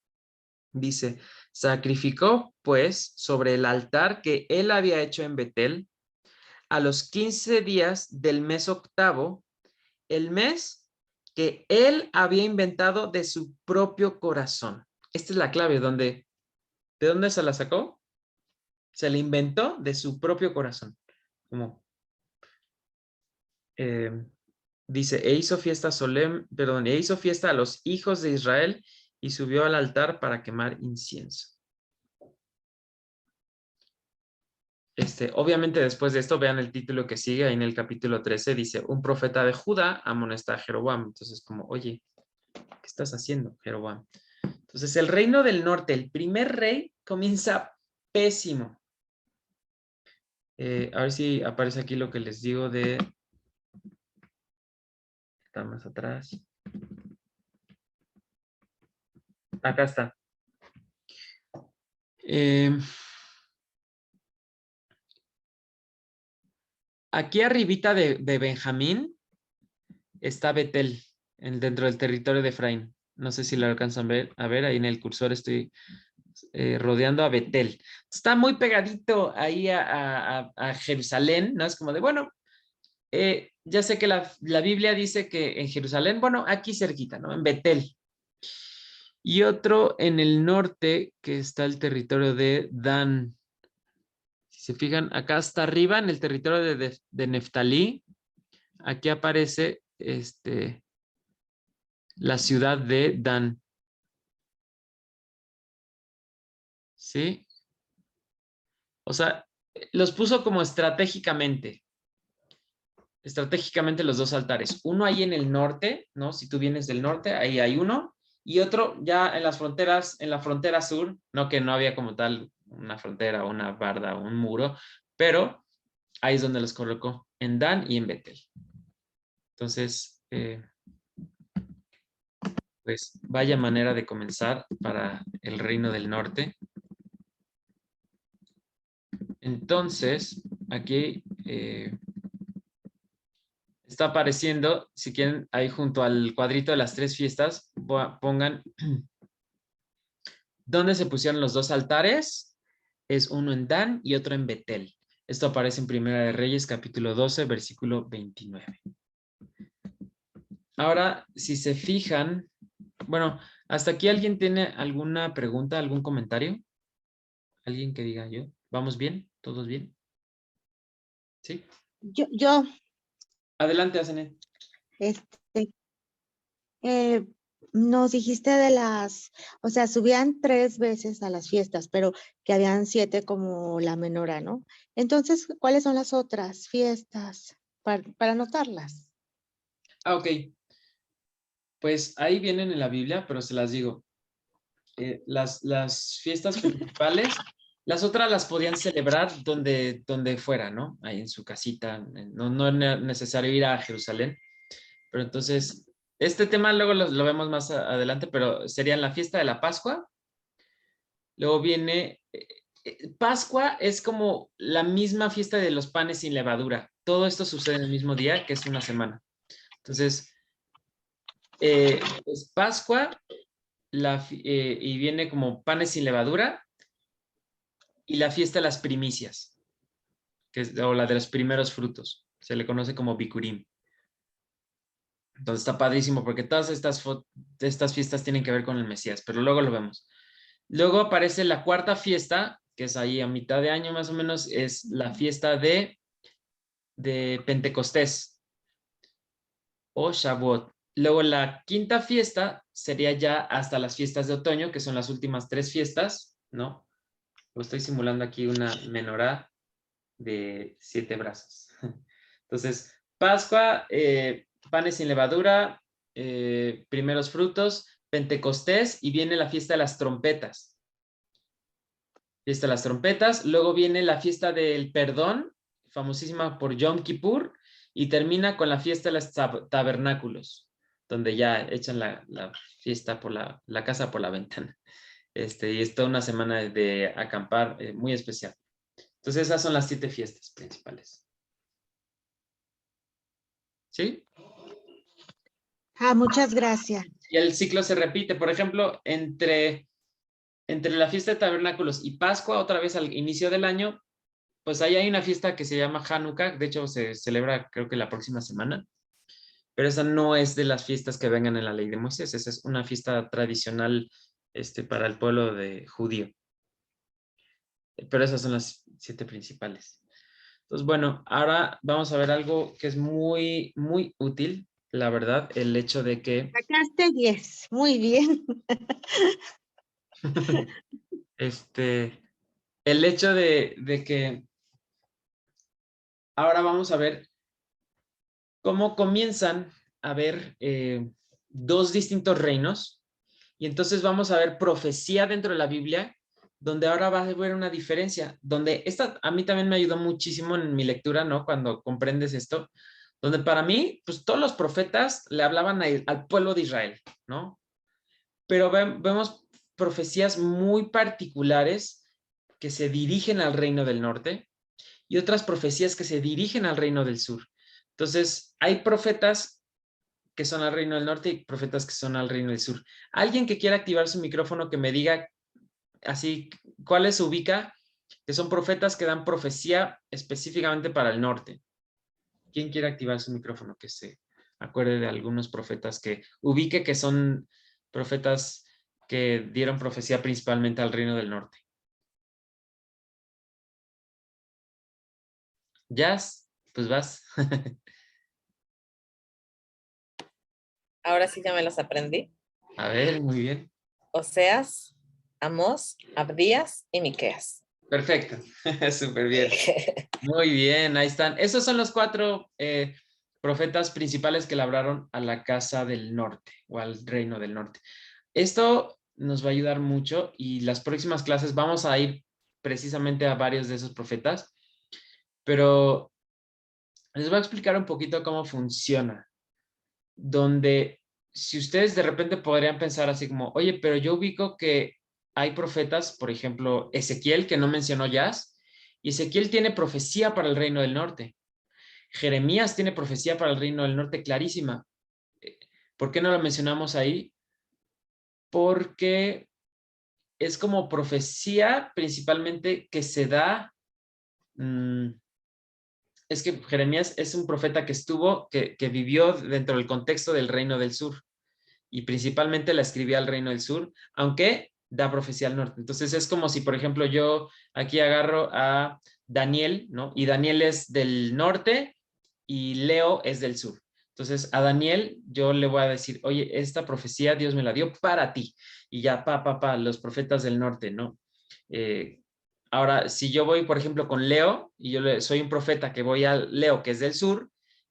Dice, sacrificó pues sobre el altar que él había hecho en Betel a los 15 días del mes octavo, el mes que él había inventado de su propio corazón. Esta es la clave, ¿de dónde se la sacó? Se la inventó de su propio corazón. Como, dice, e hizo fiesta a los hijos de Israel y subió al altar para quemar incienso. Obviamente después de esto, vean el título que sigue ahí en el capítulo 13, dice, un profeta de Judá amonesta a Jeroboam. Entonces, como, oye, ¿qué estás haciendo, Jeroboam? Entonces, el reino del norte, el primer rey, comienza pésimo. A ver si aparece aquí lo que les digo de... Está más atrás. Acá está. Aquí arribita de Benjamín está Betel, dentro del territorio de Efraín. No sé si lo alcanzan a ver ahí en el cursor estoy rodeando a Betel. Está muy pegadito ahí a Jerusalén, ¿no? Es como de, bueno, ya sé que la Biblia dice que en Jerusalén, bueno, aquí cerquita, ¿no? En Betel. Y otro en el norte, que está el territorio de Dan. Si se fijan, acá hasta arriba, en el territorio de Neftalí, aquí aparece la ciudad de Dan. ¿Sí? O sea, los puso como estratégicamente los dos altares. Uno ahí en el norte, ¿no? Si tú vienes del norte, ahí hay uno. Y otro ya en las fronteras, en la frontera sur, no que no había como tal una frontera, una barda, un muro, pero ahí es donde los colocó, en Dan y en Betel. Entonces, pues vaya manera de comenzar para el reino del norte. Entonces, aquí está apareciendo, si quieren, ahí junto al cuadrito de las 3 fiestas, pongan dónde se pusieron los 2 altares. Es uno en Dan y otro en Betel. Esto aparece en Primera de Reyes, capítulo 12, versículo 29. Ahora, si se fijan, bueno, ¿hasta aquí alguien tiene alguna pregunta, algún comentario? ¿Alguien que diga yo? ¿Vamos bien? ¿Todos bien? ¿Sí? Yo, Adelante, Asenet. este, eh, nos dijiste o sea, subían 3 veces a las fiestas, pero que habían 7 como la menora, ¿no? Entonces, ¿cuáles son las otras fiestas para anotarlas? Ok. Pues ahí vienen en la Biblia, pero se las digo. Las fiestas principales, las otras las podían celebrar donde fuera, ¿no? Ahí en su casita. No es necesario ir a Jerusalén. Pero entonces, este tema luego lo vemos más adelante, pero serían la fiesta de la Pascua. Luego viene, Pascua es como la misma fiesta de los panes sin levadura. Todo esto sucede en el mismo día, que es una semana. Entonces, es Pascua y viene como panes sin levadura y la fiesta de las primicias, o la de los primeros frutos. Se le conoce como Bikurim. Entonces está padrísimo porque todas estas fiestas tienen que ver con el Mesías, pero luego lo vemos. Luego aparece la cuarta fiesta, que es ahí a mitad de año más o menos, es la fiesta de Pentecostés o Shavuot. Luego la quinta fiesta sería ya hasta las fiestas de otoño, que son las últimas 3 fiestas, ¿no? Lo estoy simulando aquí una menorá de 7 brazos. Entonces, Pascua, panes sin levadura, primeros frutos, Pentecostés y viene la fiesta de las trompetas. Fiesta de las trompetas, luego viene la fiesta del perdón, famosísima por Yom Kippur, y termina con la fiesta de los tabernáculos, donde ya echan la fiesta por la casa por la ventana. Y es toda una semana de acampar muy especial. Entonces esas son las 7 fiestas principales. ¿Sí? Muchas gracias. Y el ciclo se repite. Por ejemplo, entre la fiesta de tabernáculos y Pascua, otra vez al inicio del año, pues ahí hay una fiesta que se llama Hanukkah. De hecho, se celebra creo que la próxima semana. Pero esa no es de las fiestas que vengan en la ley de Moisés. Esa es una fiesta tradicional para el pueblo judío. Pero esas son las 7 principales. Entonces, bueno, ahora vamos a ver algo que es muy, muy útil, la verdad, el hecho de que... Sacaste 10, muy bien. el hecho de que ahora vamos a ver cómo comienzan a ver 2 distintos reinos, y entonces vamos a ver profecía dentro de la Biblia, donde ahora va a haber una diferencia, donde esta a mí también me ayudó muchísimo en mi lectura, ¿no? Cuando comprendes esto, donde para mí, pues todos los profetas le hablaban al pueblo de Israel, ¿no? Pero vemos profecías muy particulares que se dirigen al reino del norte y otras profecías que se dirigen al reino del sur. Entonces, hay profetas que son al reino del norte y profetas que son al reino del sur. Alguien que quiera activar su micrófono que me diga así, ¿cuáles ubica? Que son profetas que dan profecía específicamente para el norte. ¿Quién quiere activar su micrófono? Que se acuerde de algunos profetas que ubique que son profetas que dieron profecía principalmente al reino del norte. Jazz, pues vas. Ahora sí ya me los aprendí. A ver, muy bien. Oseas, Amós, Abdías y Miqueas. Perfecto. Súper bien. Muy bien, ahí están. Esos son los 4 profetas principales que le hablaron a la casa del norte o al reino del norte. Esto nos va a ayudar mucho y las próximas clases vamos a ir precisamente a varios de esos profetas, pero les voy a explicar un poquito cómo funciona, donde si ustedes de repente podrían pensar así como, oye, pero yo ubico que hay profetas, por ejemplo, Ezequiel, que no mencionó Jazz, y Ezequiel tiene profecía para el reino del norte. Jeremías tiene profecía para el reino del norte clarísima. ¿Por qué no lo mencionamos ahí? Porque es como profecía principalmente que se da. Es que Jeremías es un profeta que estuvo, que vivió dentro del contexto del reino del sur y principalmente la escribía al reino del sur, aunque da profecía al norte. Entonces es como si, por ejemplo, yo aquí agarro a Daniel, ¿no? Y Daniel es del norte y Leo es del sur. Entonces a Daniel yo le voy a decir, oye, esta profecía Dios me la dio para ti. Y ya, los profetas del norte, ¿no? Ahora, si yo voy, por ejemplo, con Leo y soy un profeta que voy a Leo, que es del sur,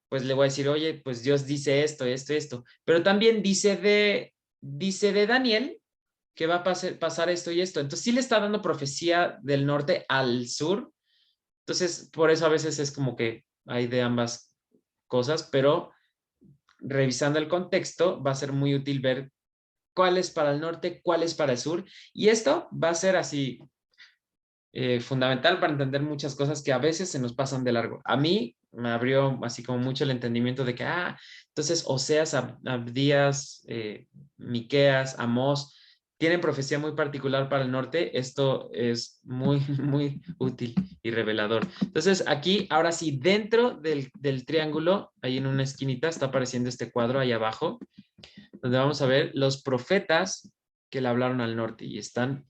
pues le voy a decir, oye, pues Dios dice esto, esto, esto. Pero también dice de Daniel que va a pasar esto y esto. Entonces sí le está dando profecía del norte al sur. Entonces, por eso a veces es como que hay de ambas cosas, pero revisando el contexto va a ser muy útil ver cuál es para el norte, cuál es para el sur. Y esto va a ser así fundamental para entender muchas cosas que a veces se nos pasan de largo. A mí me abrió así como mucho el entendimiento de que, entonces Oseas, Abdías, Miqueas, Amós, tienen profecía muy particular para el norte. Esto es muy, muy útil y revelador. Entonces aquí, ahora sí, dentro del triángulo, ahí en una esquinita está apareciendo este cuadro ahí abajo, donde vamos a ver los profetas que le hablaron al norte y están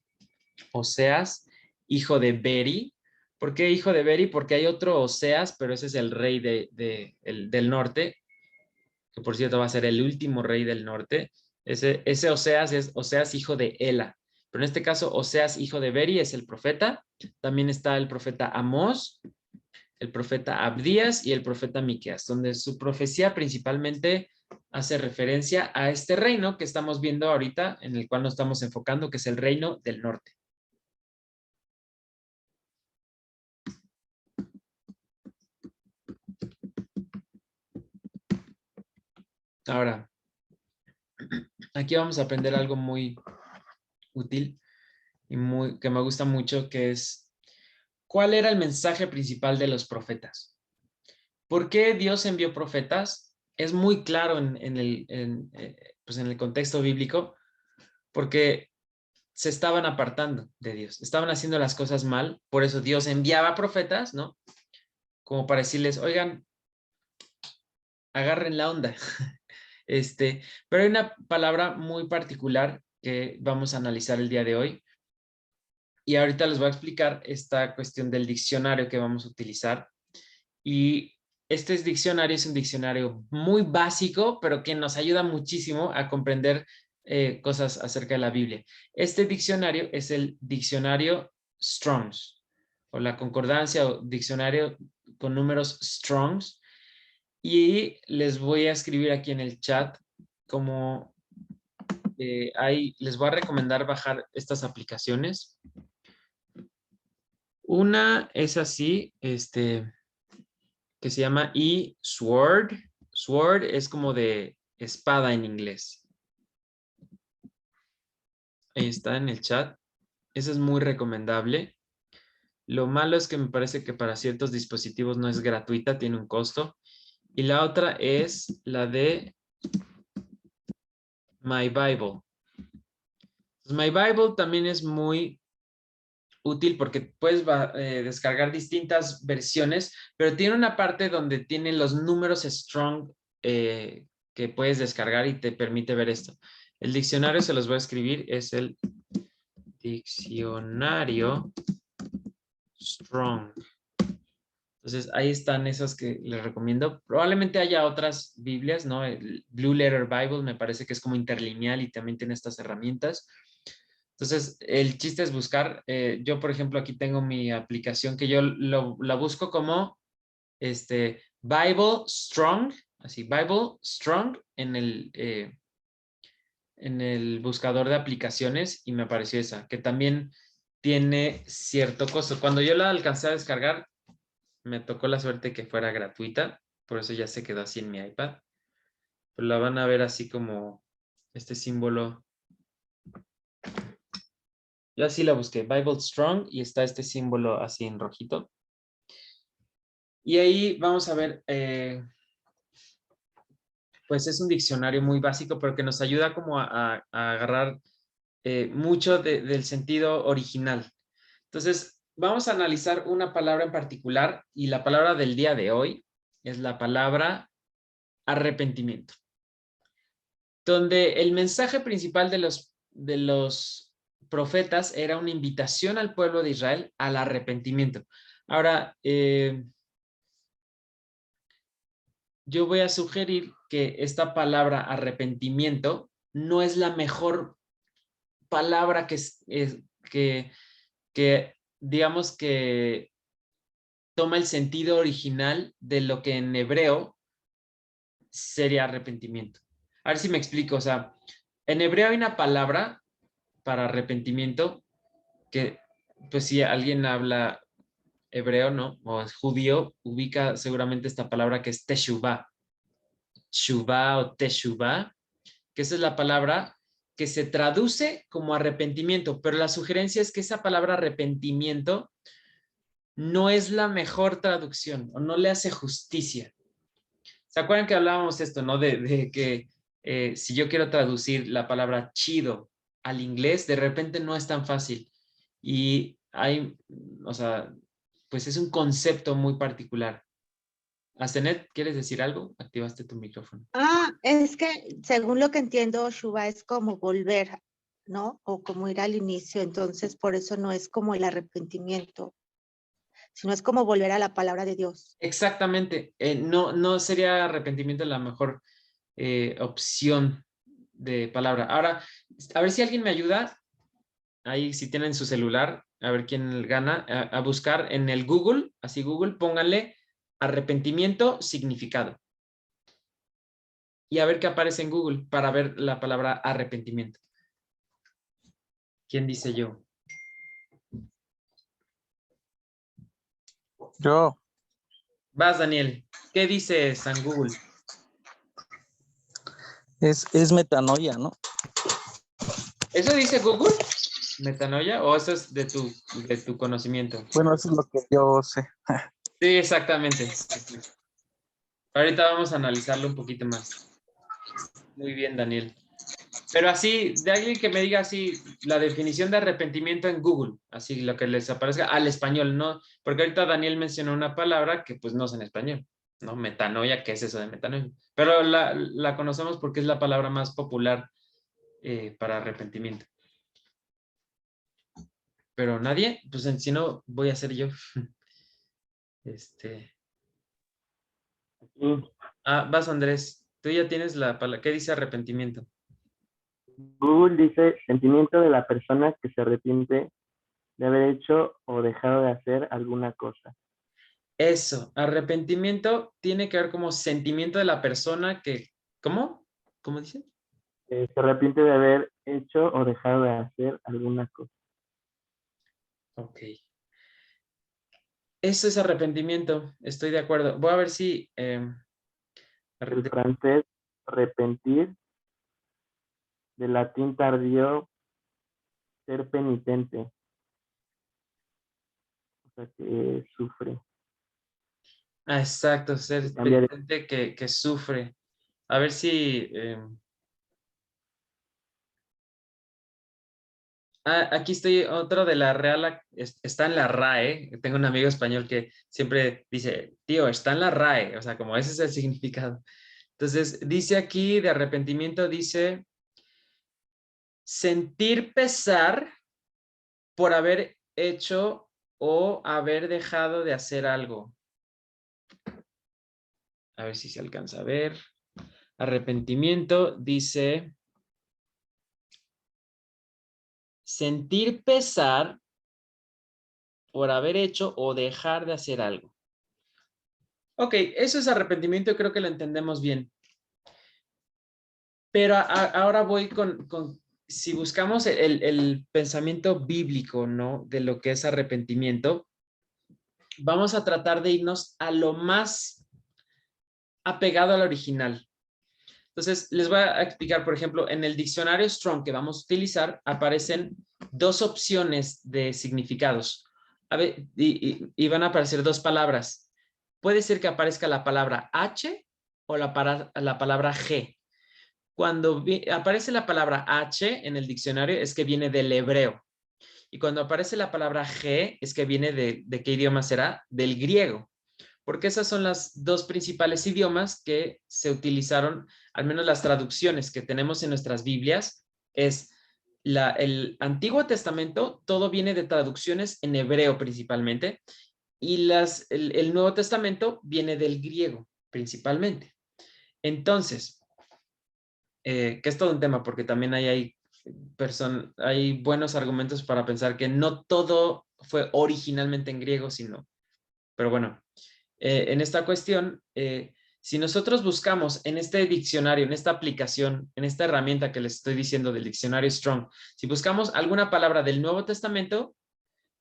Oseas, hijo de Beri. ¿Por qué hijo de Beri? Porque hay otro Oseas, pero ese es el rey del norte, que por cierto va a ser el último rey del norte. Ese Oseas es Oseas, hijo de Ela. Pero en este caso, Oseas, hijo de Beri, es el profeta. También está el profeta Amós, el profeta Abdías y el profeta Miqueas, donde su profecía principalmente hace referencia a este reino que estamos viendo ahorita, en el cual nos estamos enfocando, que es el reino del norte. Ahora, aquí vamos a aprender algo muy útil y que me gusta mucho, que es ¿cuál era el mensaje principal de los profetas? ¿Por qué Dios envió profetas? Es muy claro en el contexto bíblico, porque se estaban apartando de Dios, estaban haciendo las cosas mal, por eso Dios enviaba profetas, ¿no? Como para decirles, oigan, agarren la onda. Pero hay una palabra muy particular que vamos a analizar el día de hoy. Y ahorita les voy a explicar esta cuestión del diccionario que vamos a utilizar. Y este diccionario es un diccionario muy básico, pero que nos ayuda muchísimo a comprender cosas acerca de la Biblia. Este diccionario es el diccionario Strong's, o la concordancia o diccionario con números Strong's. Y les voy a escribir aquí en el chat como les voy a recomendar bajar estas aplicaciones. Una es así, que se llama eSword. Sword es como de espada en inglés. Ahí está en el chat. Esa es muy recomendable. Lo malo es que me parece que para ciertos dispositivos no es gratuita, tiene un costo. Y la otra es la de My Bible. My Bible también es muy útil porque puedes descargar distintas versiones, pero tiene una parte donde tiene los números strong que puedes descargar y te permite ver esto. El diccionario se los voy a escribir, es el diccionario strong. Entonces, ahí están esas que les recomiendo. Probablemente haya otras Biblias, ¿no? El Blue Letter Bible me parece que es como interlineal y también tiene estas herramientas. Entonces, el chiste es buscar. Yo, por ejemplo, aquí tengo mi aplicación que yo la busco como Bible Strong, así, Bible Strong en el buscador de aplicaciones y me apareció esa, que también tiene cierto costo. Cuando yo la alcancé a descargar, me tocó la suerte que fuera gratuita, por eso ya se quedó así en mi iPad. Pero la van a ver así como este símbolo. Yo así la busqué, Bible Strong, y está este símbolo así en rojito. Y ahí vamos a ver, pues es un diccionario muy básico, pero que nos ayuda como a agarrar mucho del sentido original. Entonces, vamos a analizar una palabra en particular y la palabra del día de hoy es la palabra arrepentimiento, donde el mensaje principal de los profetas era una invitación al pueblo de Israel al arrepentimiento. Ahora, yo voy a sugerir que esta palabra arrepentimiento no es la mejor palabra que digamos que toma el sentido original de lo que en hebreo sería arrepentimiento. A ver si me explico, o sea, en hebreo hay una palabra para arrepentimiento que, pues si alguien habla hebreo, ¿no? O es judío, ubica seguramente esta palabra que es teshuvah. Shuvah o teshuvah, que esa es la palabra que se traduce como arrepentimiento, pero la sugerencia es que esa palabra arrepentimiento no es la mejor traducción o no le hace justicia. ¿Se acuerdan que hablábamos esto, no? De que si yo quiero traducir la palabra chido al inglés, de repente no es tan fácil. Y hay, o sea, pues es un concepto muy particular. Asenet, ¿quieres decir algo? Activaste tu micrófono. Es que según lo que entiendo, Shuba es como volver, ¿no? O como ir al inicio, entonces por eso no es como el arrepentimiento, sino es como volver a la palabra de Dios. Exactamente. No sería arrepentimiento la mejor opción de palabra. Ahora, a ver si alguien me ayuda. Ahí si tienen su celular, a ver quién gana, a buscar en el Google, así Google, pónganle arrepentimiento significado. Y a ver qué aparece en Google para ver la palabra arrepentimiento. ¿Quién dice yo? Yo, Vas, Daniel. ¿Qué dice San Google? es metanoia, ¿no? ¿Eso dice Google? ¿Metanoia? ¿O eso es de tu conocimiento? Bueno, eso es lo que yo sé. Sí, exactamente. Ahorita vamos a analizarlo un poquito más. Muy bien, Daniel. Pero así, de alguien que me diga así, la definición de arrepentimiento en Google, así lo que les aparezca al español, ¿no? Porque ahorita Daniel mencionó una palabra que pues no es en español, ¿no? Metanoia, ¿qué es eso de metanoia? Pero la conocemos porque es la palabra más popular para arrepentimiento. Pero nadie, pues si no, voy a ser yo. Vas Andrés, tú ya tienes la palabra, ¿qué dice arrepentimiento? Google dice sentimiento de la persona que se arrepiente de haber hecho o dejado de hacer alguna cosa. Eso, arrepentimiento tiene que ver como sentimiento de la persona que, ¿cómo? ¿Cómo dice? Se arrepiente de haber hecho o dejado de hacer alguna cosa. Ok. Eso es arrepentimiento, estoy de acuerdo. Voy a ver si... El francés, arrepentir, del latín tardío, ser penitente. O sea, que sufre. exacto, ser Cambiar. penitente que sufre. A ver si... Aquí estoy, otro de la Real, está en la RAE. Tengo un amigo español que siempre dice, tío, está en la RAE. O sea, como ese es el significado. Entonces, dice aquí de arrepentimiento, dice, sentir pesar por haber hecho o haber dejado de hacer algo. A ver si se alcanza a ver. Arrepentimiento dice, sentir pesar por haber hecho o dejar de hacer algo. Ok, eso es arrepentimiento, creo que lo entendemos bien. Pero ahora voy si buscamos el pensamiento bíblico, ¿no? De lo que es arrepentimiento, vamos a tratar de irnos a lo más apegado al original. Entonces, les voy a explicar, por ejemplo, en el diccionario Strong que vamos a utilizar, aparecen dos opciones de significados. A ver, y van a aparecer dos palabras. Puede ser que aparezca la palabra H o la palabra G. Cuando aparece la palabra H en el diccionario es que viene del hebreo. Y cuando aparece la palabra G es que viene ¿de qué idioma será? Del griego. Porque esas son las dos principales idiomas que se utilizaron, al menos las traducciones que tenemos en nuestras Biblias, es el Antiguo Testamento, todo viene de traducciones en hebreo principalmente, y el Nuevo Testamento viene del griego principalmente. Entonces, que es todo un tema, porque también hay buenos argumentos para pensar que no todo fue originalmente en griego, pero bueno, en esta cuestión, si nosotros buscamos en este diccionario, en esta aplicación, en esta herramienta que les estoy diciendo del diccionario Strong, si buscamos alguna palabra del Nuevo Testamento,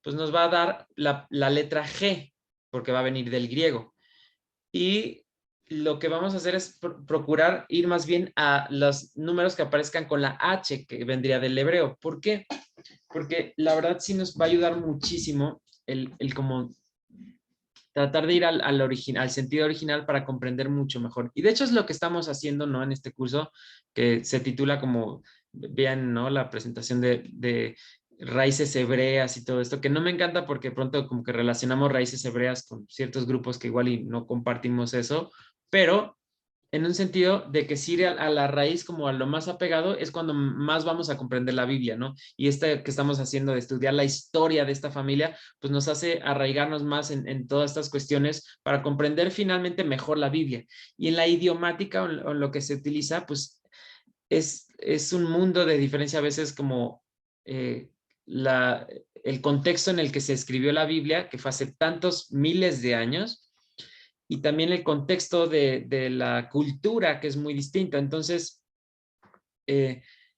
pues nos va a dar la letra G, porque va a venir del griego. Y lo que vamos a hacer es procurar ir más bien a los números que aparezcan con la H, que vendría del hebreo. ¿Por qué? Porque la verdad sí nos va a ayudar muchísimo el como tratar de ir al sentido original para comprender mucho mejor. Y de hecho es lo que estamos haciendo, ¿no? En este curso que se titula como, vean, ¿no? La presentación de raíces hebreas y todo esto, que no me encanta porque pronto como que relacionamos raíces hebreas con ciertos grupos que igual y no compartimos eso, pero en un sentido de que sí a la raíz como a lo más apegado es cuando más vamos a comprender la Biblia, ¿no? Y que estamos haciendo de estudiar la historia de esta familia, pues nos hace arraigarnos más en todas estas cuestiones para comprender finalmente mejor la Biblia. Y en la idiomática o en lo que se utiliza, pues es un mundo de diferencia a veces como el contexto en el que se escribió la Biblia, que fue hace tantos miles de años, y también el contexto de la cultura, que es muy distinto. Entonces,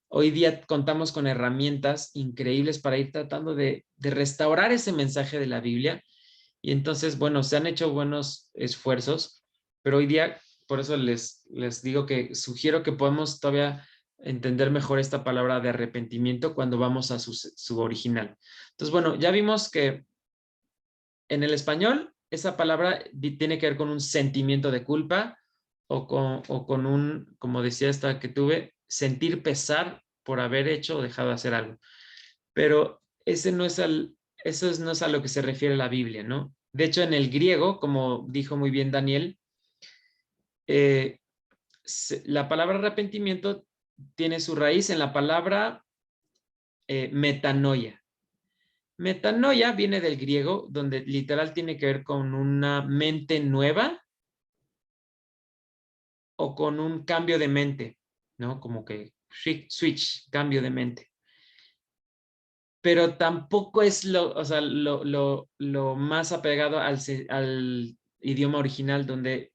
hoy día contamos con herramientas increíbles para ir tratando de restaurar ese mensaje de la Biblia. Y entonces, bueno, se han hecho buenos esfuerzos, pero hoy día, por eso les digo que sugiero que podemos todavía entender mejor esta palabra de arrepentimiento cuando vamos a su original. Entonces, bueno, ya vimos que en el español, esa palabra tiene que ver con un sentimiento de culpa o con un, como decía esta que tuve, sentir pesar por haber hecho o dejado de hacer algo. Pero eso no es a lo que se refiere la Biblia, ¿no? De hecho, en el griego, como dijo muy bien Daniel, la palabra arrepentimiento tiene su raíz en la palabra metanoia. Metanoia viene del griego, donde literal tiene que ver con una mente nueva o con un cambio de mente, ¿no? Como que switch, cambio de mente. Pero tampoco es lo más apegado al idioma original, donde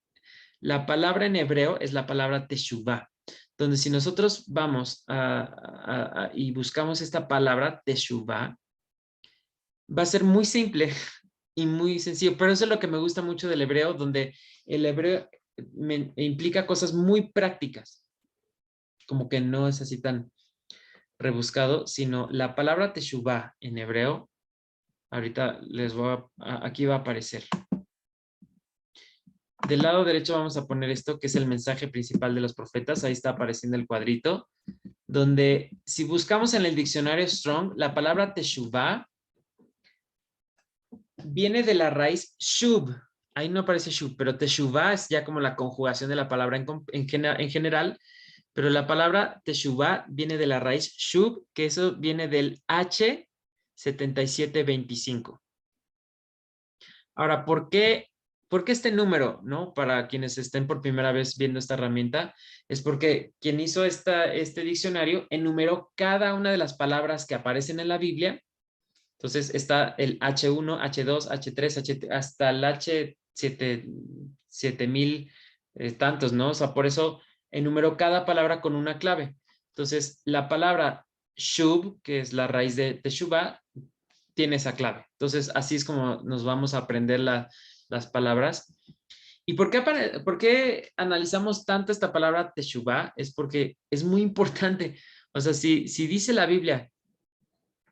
la palabra en hebreo es la palabra teshuvah, donde si nosotros vamos y buscamos esta palabra teshuvah, va a ser muy simple y muy sencillo, pero eso es lo que me gusta mucho del hebreo, donde el hebreo implica cosas muy prácticas, como que no es así tan rebuscado, sino la palabra teshuvah en hebreo, ahorita aquí va a aparecer. del lado derecho vamos a poner esto, que es el mensaje principal de los profetas. Ahí está apareciendo el cuadrito, donde si buscamos en el diccionario Strong, la palabra teshuvah viene de la raíz shub. Ahí no aparece shub, pero teshuvah es ya como la conjugación de la palabra en general, pero la palabra teshuvah viene de la raíz shub, que eso viene del H7725. Ahora, ¿por qué este número, no? Para quienes estén por primera vez viendo esta herramienta, es porque quien hizo este diccionario enumeró cada una de las palabras que aparecen en la Biblia. Entonces está el H1, H2, H3, hasta el H7000 tantos, ¿no? O sea, por eso enumeró cada palabra con una clave. Entonces, la palabra shub, que es la raíz de teshuvah, tiene esa clave. Entonces, así es como nos vamos a aprender las palabras. ¿Y por qué analizamos tanto esta palabra teshuvah? Es porque es muy importante. O sea, si dice la Biblia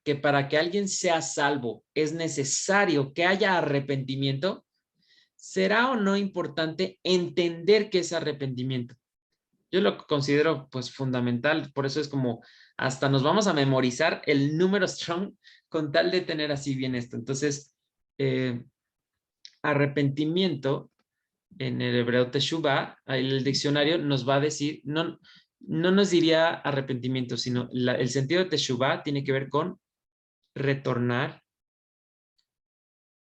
que para que alguien sea salvo es necesario que haya arrepentimiento, ¿será o no importante entender qué es arrepentimiento? Yo lo considero pues fundamental, por eso es como hasta nos vamos a memorizar el número Strong con tal de tener así bien esto. Entonces, arrepentimiento en el hebreo teshuvah, el diccionario nos va a decir, no nos diría arrepentimiento, sino el sentido de teshuvah tiene que ver con retornar,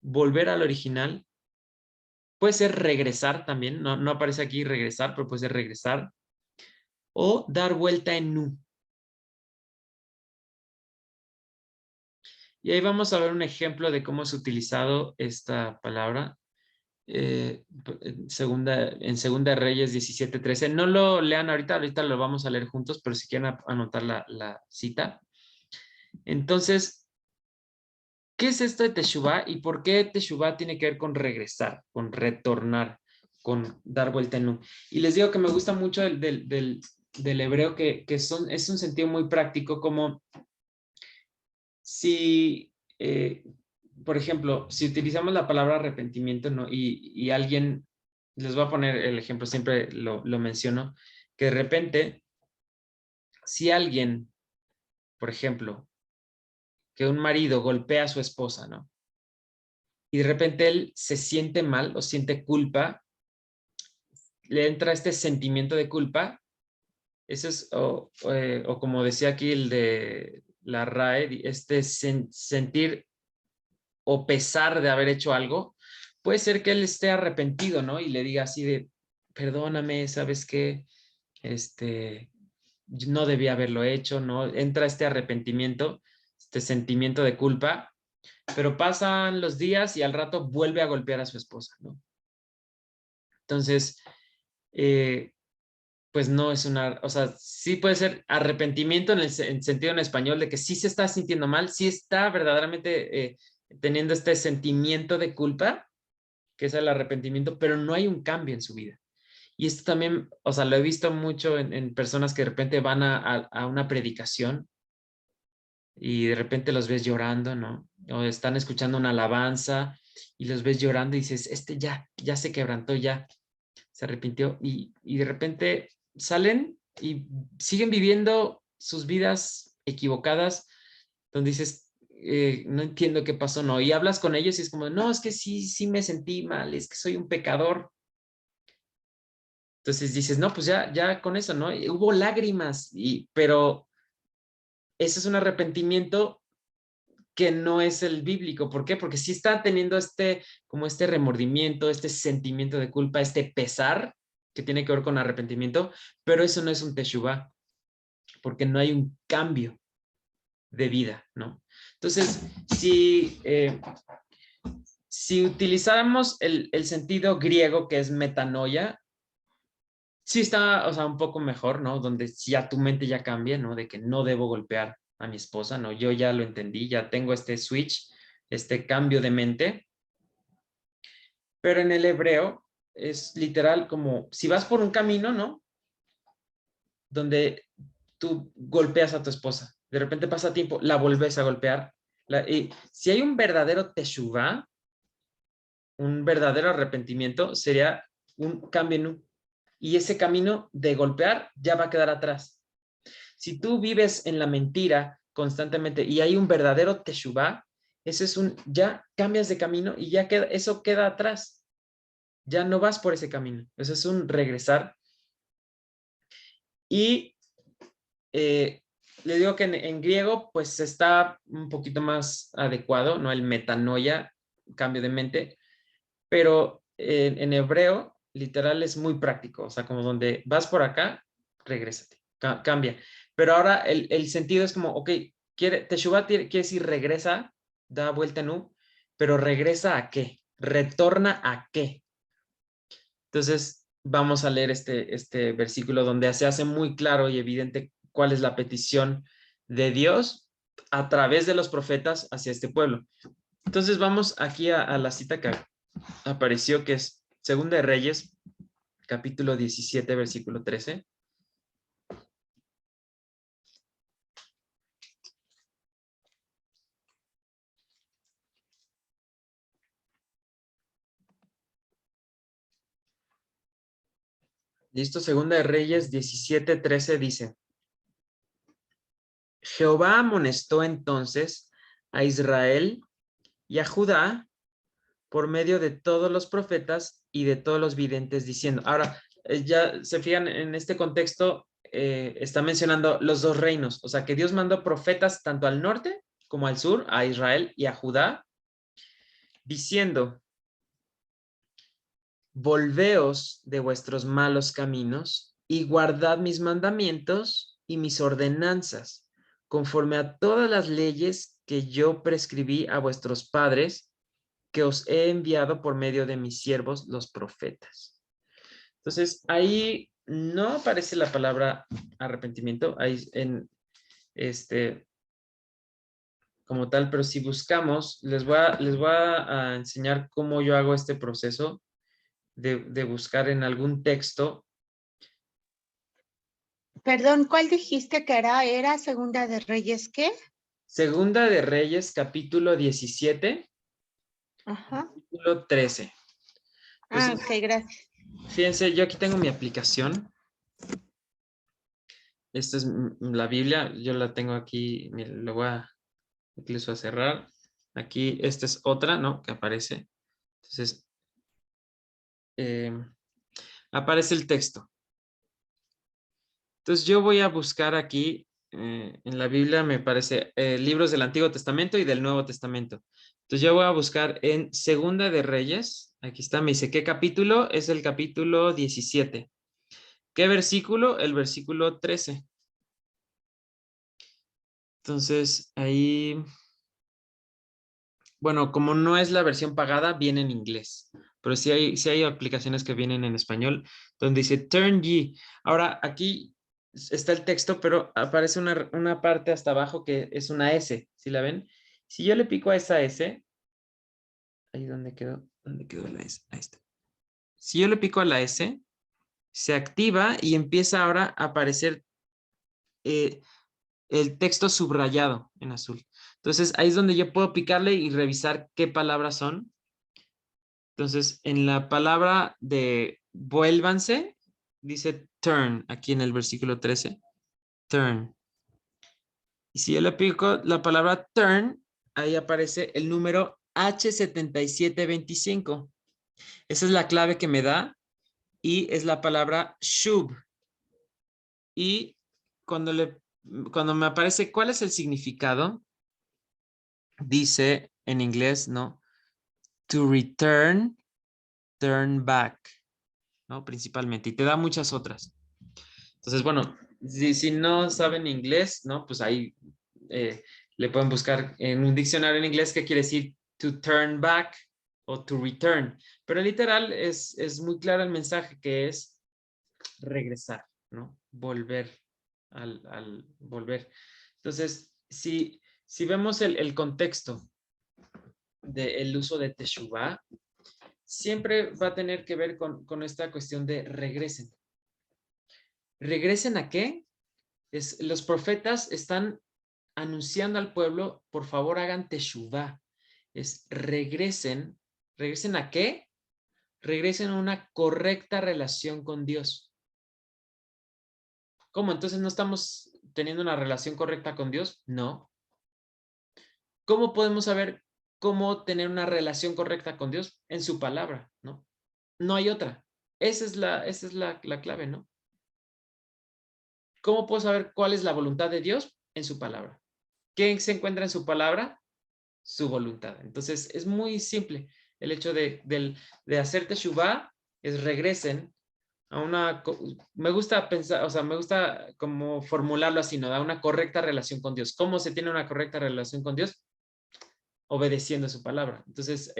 volver al original, puede ser regresar también, no aparece aquí regresar, pero puede ser regresar, o dar vuelta en U. Y ahí vamos a ver un ejemplo de cómo es utilizado esta palabra. En Segunda de Reyes 17:13. No lo lean ahorita lo vamos a leer juntos, pero si quieren anotar la cita. Entonces, ¿qué es esto de teshuvah y por qué teshuvah tiene que ver con regresar, con retornar, con dar vuelta en U? Y les digo que me gusta mucho del hebreo que es un sentido muy práctico, como si, por ejemplo, si utilizamos la palabra arrepentimiento, ¿no? Y alguien, les voy a poner el ejemplo, siempre lo menciono, que de repente, si alguien, por ejemplo, que un marido golpea a su esposa, ¿no? Y de repente él se siente mal o siente culpa, le entra este sentimiento de culpa, eso es, o como decía aquí el de la RAE, este sentir o pesar de haber hecho algo, puede ser que él esté arrepentido, ¿no? Y le diga así de, perdóname, ¿sabes qué? No debía haberlo hecho, ¿no? Entra este arrepentimiento, este sentimiento de culpa, pero pasan los días y al rato vuelve a golpear a su esposa, ¿no? Entonces, pues no es o sea, sí puede ser arrepentimiento en sentido en español de que sí se está sintiendo mal, sí está verdaderamente teniendo este sentimiento de culpa, que es el arrepentimiento, pero no hay un cambio en su vida. Y esto también, o sea, lo he visto mucho en personas que de repente van a una predicación y de repente los ves llorando, ¿no? O están escuchando una alabanza y los ves llorando y dices, ya se quebrantó, ya se arrepintió y de repente salen y siguen viviendo sus vidas equivocadas, donde dices, no entiendo qué pasó, ¿no? Y hablas con ellos y es como, no, es que sí me sentí mal, es que soy un pecador. Entonces dices, no, pues ya con eso, ¿no? Y hubo lágrimas, pero ese es un arrepentimiento que no es el bíblico. ¿Por qué? Porque sí está teniendo como este remordimiento, este sentimiento de culpa, este pesar que tiene que ver con arrepentimiento, pero eso no es un teshuvah, porque no hay un cambio de vida, ¿no? Entonces, si utilizáramos el sentido griego que es metanoia, sí está, o sea, un poco mejor, ¿no? Donde ya tu mente ya cambia, ¿no? De que no debo golpear a mi esposa, ¿no? Yo ya lo entendí, ya tengo este switch, este cambio de mente. Pero en el hebreo es literal como, si vas por un camino, ¿no? Donde tú golpeas a tu esposa, de repente pasa tiempo, la vuelves a golpear. Y si hay un verdadero teshuvah, un verdadero arrepentimiento, sería un cambio en un. Y ese camino de golpear ya va a quedar atrás. Si tú vives en la mentira constantemente y hay un verdadero teshuvá, ese es ya cambias de camino y ya queda, eso queda atrás. Ya no vas por ese camino. Eso es un regresar. Y le digo que en griego pues está un poquito más adecuado, ¿no? El metanoia, cambio de mente, pero en hebreo literal es muy práctico, o sea, como donde vas por acá, regrésate, cambia. Pero ahora el sentido es como, ok, teshuvah quiere decir regresa, da vuelta en U, pero regresa a qué, retorna a qué. Entonces, vamos a leer este versículo donde se hace muy claro y evidente cuál es la petición de Dios a través de los profetas hacia este pueblo. Entonces, vamos aquí a la cita que apareció, que es Segunda de Reyes, capítulo 17, versículo 13. Listo, Segunda de Reyes 17, 13 dice: Jehová amonestó entonces a Israel y a Judá por medio de todos los profetas y de todos los videntes diciendo. Ahora, ya se fijan en este contexto, está mencionando los dos reinos, o sea que Dios mandó profetas tanto al norte como al sur, a Israel y a Judá, diciendo: volveos de vuestros malos caminos y guardad mis mandamientos y mis ordenanzas, conforme a todas las leyes que yo prescribí a vuestros padres, que os he enviado por medio de mis siervos los profetas. Entonces, ahí no aparece la palabra arrepentimiento, ahí como tal, pero si buscamos, les voy a enseñar cómo yo hago este proceso de buscar en algún texto. Perdón, ¿cuál dijiste que era? ¿Era Segunda de Reyes qué? Segunda de Reyes, capítulo 17, Ajá. capítulo 13. Entonces, Ok, gracias. fíjense, yo aquí tengo mi aplicación. Esta es la Biblia, yo la tengo aquí, miren, lo voy a incluso a cerrar. Aquí, esta es otra, ¿no? Que aparece. Entonces, aparece el texto. Entonces, yo voy a buscar aquí, en la Biblia me parece, libros del Antiguo Testamento y del Nuevo Testamento. Entonces, yo voy a buscar en Segunda de Reyes. Aquí está, me dice, ¿qué capítulo? Es el capítulo 17. ¿Qué versículo? El versículo 13. Entonces, ahí, bueno, como no es la versión pagada, viene en inglés. Pero sí hay aplicaciones que vienen en español, donde dice turn ye. Ahora, aquí está el texto, pero aparece una parte hasta abajo que es una S. ¿Sí la ven? Si yo le pico a esa S, ahí donde quedó la S. Ahí está. Si yo le pico a la S, se activa y empieza ahora a aparecer el texto subrayado en azul. Entonces, ahí es donde yo puedo picarle y revisar qué palabras son. Entonces, en la palabra de vuélvanse, dice turn, aquí en el versículo 13. Turn. Y si yo le pico la palabra turn, ahí aparece el número H7725. Esa es la clave que me da y es la palabra shub. Y cuando me aparece cuál es el significado, dice en inglés, ¿no? To return, turn back, ¿no? Principalmente. Y te da muchas otras. Entonces, bueno, si no saben inglés, ¿no? Pues ahí le pueden buscar en un diccionario en inglés qué quiere decir to turn back o to return. Pero literal es muy claro el mensaje que es regresar, ¿no? Volver al volver. Entonces, si vemos el contexto del uso de teshuvah, siempre va a tener que ver con esta cuestión de regresen. ¿Regresen a qué? Los profetas están anunciando al pueblo, por favor hagan teshuvah. Regresen. ¿Regresen a qué? regresen a una correcta relación con Dios. ¿Cómo? Entonces no estamos teniendo una relación correcta con Dios. No. ¿Cómo podemos saber cómo tener una relación correcta con Dios? En su palabra, ¿no? No hay otra. Esa es la clave, ¿no? ¿Cómo puedo saber cuál es la voluntad de Dios? En su palabra. ¿Qué se encuentra en su palabra? Su voluntad. Entonces, es muy simple. El hecho de hacer teshuvá es regresen a una... Me gusta pensar, o sea, me gusta como formularlo así, ¿no? Da una correcta relación con Dios. ¿Cómo se tiene una correcta relación con Dios? Obedeciendo su palabra. Entonces,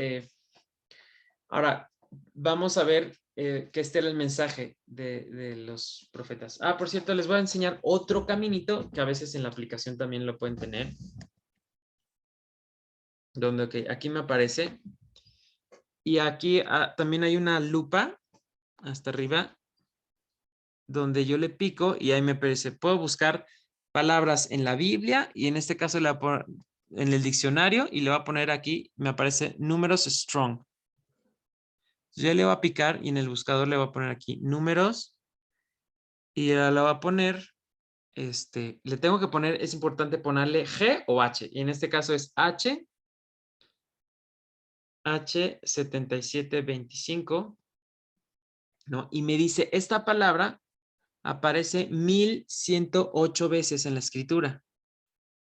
ahora vamos a ver que este era el mensaje de los profetas. Ah, por cierto, les voy a enseñar otro caminito que a veces en la aplicación también lo pueden tener. Donde, ok, aquí me aparece. Y aquí también hay una lupa hasta arriba donde yo le pico y ahí me aparece. Puedo buscar palabras en la Biblia y en este caso le voy a poner en el diccionario y le voy a poner aquí, me aparece números strong. Yo le voy a picar y en el buscador le voy a poner aquí números y le voy a poner, le tengo que poner, es importante ponerle G o H y en este caso es H7725, ¿no? Y me dice, esta palabra aparece 1108 veces en la escritura.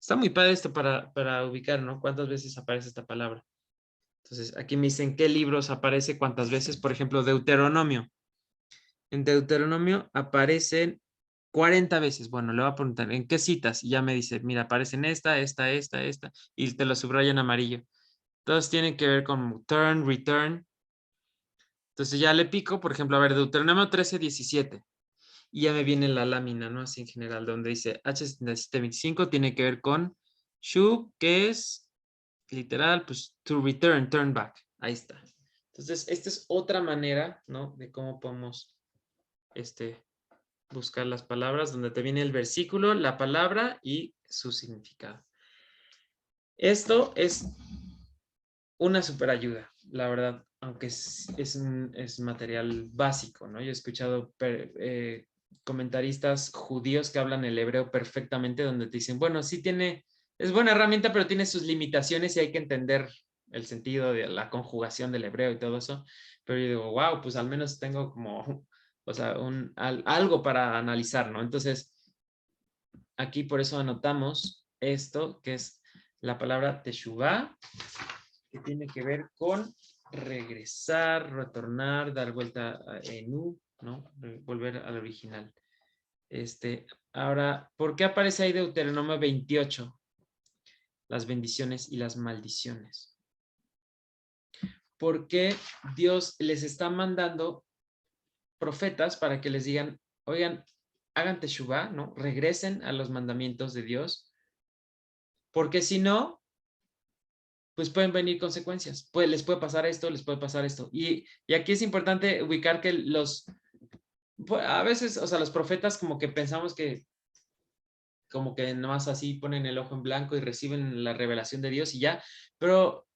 Está muy padre esto para ubicar, ¿no? ¿Cuántas veces aparece esta palabra? Entonces, aquí me dicen qué libros aparece, cuántas veces. Por ejemplo, Deuteronomio. En Deuteronomio aparecen 40 veces. Bueno, le voy a preguntar, ¿en qué citas? Y ya me dice, mira, aparecen esta, y te lo subrayo en amarillo. Todos tienen que ver con turn, return. Entonces ya le pico, por ejemplo, a ver, Deuteronomio 13:17. Y ya me viene la lámina, ¿no? Así en general, donde dice H7725 tiene que ver con Shu, que es literal, pues to return, turn back. Ahí está. Entonces, esta es otra manera, ¿no? De cómo podemos buscar las palabras, donde te viene el versículo, la palabra y su significado. Esto es una super ayuda, la verdad, aunque es material básico, ¿no? Yo he escuchado comentaristas judíos que hablan el hebreo perfectamente, donde te dicen, bueno, sí es buena herramienta, pero tiene sus limitaciones y hay que entender el sentido de la conjugación del hebreo y todo eso. Pero yo digo, wow, pues al menos tengo como, o sea, algo para analizar, ¿no? Entonces, aquí por eso anotamos esto, que es la palabra teshuvá, que tiene que ver con regresar, retornar, dar vuelta en U, ¿no? Volver al original. Ahora, ¿por qué aparece ahí Deuteronomio 28? Las bendiciones y las maldiciones. Porque Dios les está mandando profetas para que les digan, oigan, hagan teshuvá, ¿no? Regresen a los mandamientos de Dios. Porque si no, pues pueden venir consecuencias. Les puede pasar esto, les puede pasar esto. Y aquí es importante ubicar que a veces, o sea, los profetas como que pensamos que como que nomás así ponen el ojo en blanco y reciben la revelación de Dios y ya, pero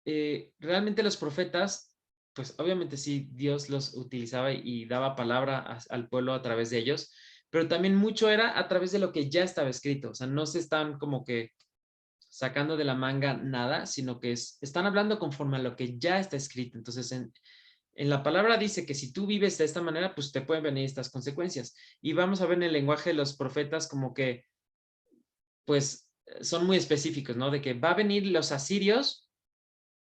realmente los profetas, pues obviamente sí, Dios los utilizaba y daba palabra al pueblo a través de ellos, pero también mucho era a través de lo que ya estaba escrito, o sea, no se están como que sacando de la manga nada, sino que están hablando conforme a lo que ya está escrito. Entonces, en la palabra dice que si tú vives de esta manera, pues te pueden venir estas consecuencias. Y vamos a ver en el lenguaje de los profetas como que, pues, son muy específicos, ¿no? De que va a venir los asirios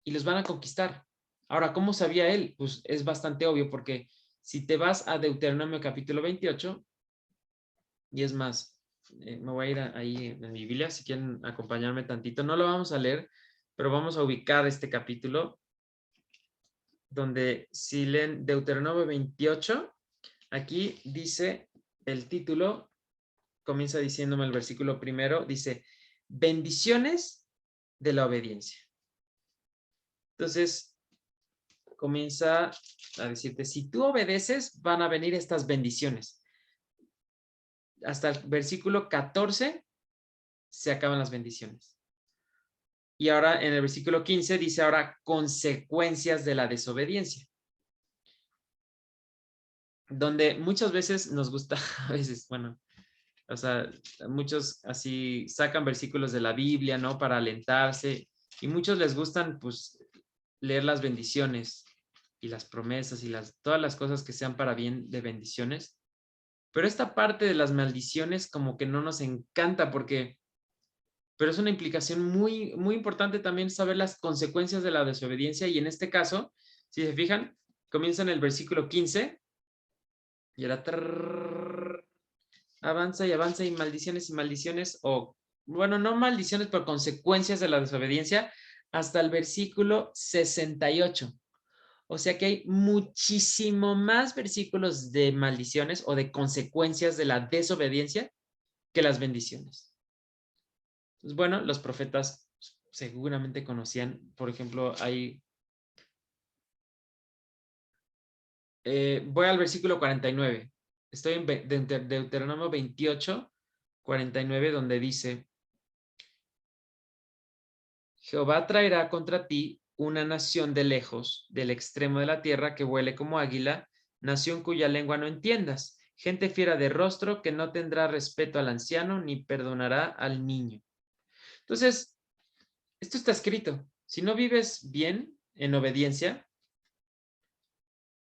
y los van a conquistar. Ahora, ¿cómo sabía él? Pues es bastante obvio porque si te vas a Deuteronomio capítulo 28, y es más, me voy a ir ahí en mi Biblia, si quieren acompañarme tantito. No lo vamos a leer, pero vamos a ubicar este capítulo donde si leen Deuteronomio 28, aquí dice el título, comienza diciéndome el versículo primero, dice, bendiciones de la obediencia. Entonces, comienza a decirte, si tú obedeces, van a venir estas bendiciones. Hasta el versículo 14 se acaban las bendiciones. Y ahora en el versículo 15 dice ahora consecuencias de la desobediencia. donde muchas veces nos gusta, a veces, bueno, o sea, muchos así sacan versículos de la Biblia, ¿no? Para alentarse, y muchos les gustan, pues, leer las bendiciones y las promesas y todas las cosas que sean para bien de bendiciones. Pero esta parte de las maldiciones como que no nos encanta pero es una implicación muy, muy importante también saber las consecuencias de la desobediencia, y en este caso, si se fijan, comienza en el versículo 15 y era avanza y maldiciones, o bueno, no maldiciones, pero consecuencias de la desobediencia, hasta el versículo 68. O sea que hay muchísimo más versículos de maldiciones o de consecuencias de la desobediencia que las bendiciones. Pues bueno, los profetas seguramente conocían, por ejemplo, voy al versículo 49. Estoy en Deuteronomio 28, 49, donde dice: Jehová traerá contra ti una nación de lejos, del extremo de la tierra, que vuele como águila, nación cuya lengua no entiendas, gente fiera de rostro, que no tendrá respeto al anciano, ni perdonará al niño. Entonces, esto está escrito. Si no vives bien, en obediencia,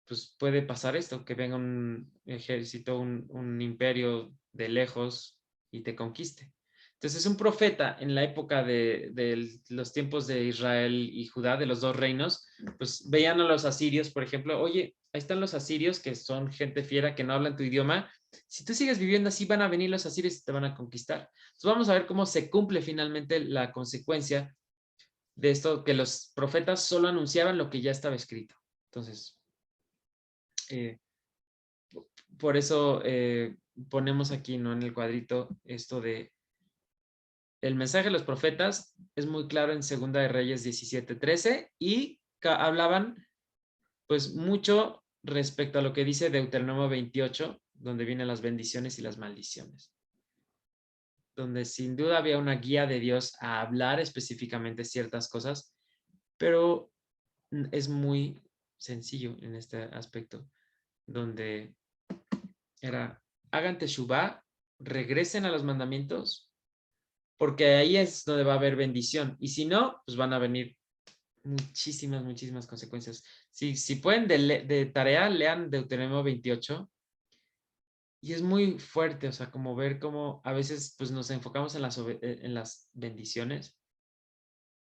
pues puede pasar esto, que venga un ejército, un imperio de lejos y te conquiste. Entonces, un profeta en la época de los tiempos de Israel y Judá, de los dos reinos, pues veían a los asirios, por ejemplo: oye, ahí están los asirios, que son gente fiera, que no hablan tu idioma. Si tú sigues viviendo así, van a venir los asirios y te van a conquistar. Entonces, vamos a ver cómo se cumple finalmente la consecuencia de esto, que los profetas solo anunciaban lo que ya estaba escrito. Entonces, por eso ponemos aquí, ¿no?, en el cuadrito esto de el mensaje de los profetas. Es muy claro en Segunda de Reyes 17:13, y hablaban pues mucho respecto a lo que dice Deuteronomio 28, donde vienen las bendiciones y las maldiciones, donde sin duda había una guía de Dios a hablar específicamente ciertas cosas, pero es muy sencillo en este aspecto, donde era: hagan teshuvá, regresen a los mandamientos, porque ahí es donde va a haber bendición, y si no, pues van a venir muchísimas, muchísimas consecuencias. Si pueden de tarea, lean Deuteronomio 28, y es muy fuerte, o sea, como ver cómo a veces pues nos enfocamos en las bendiciones,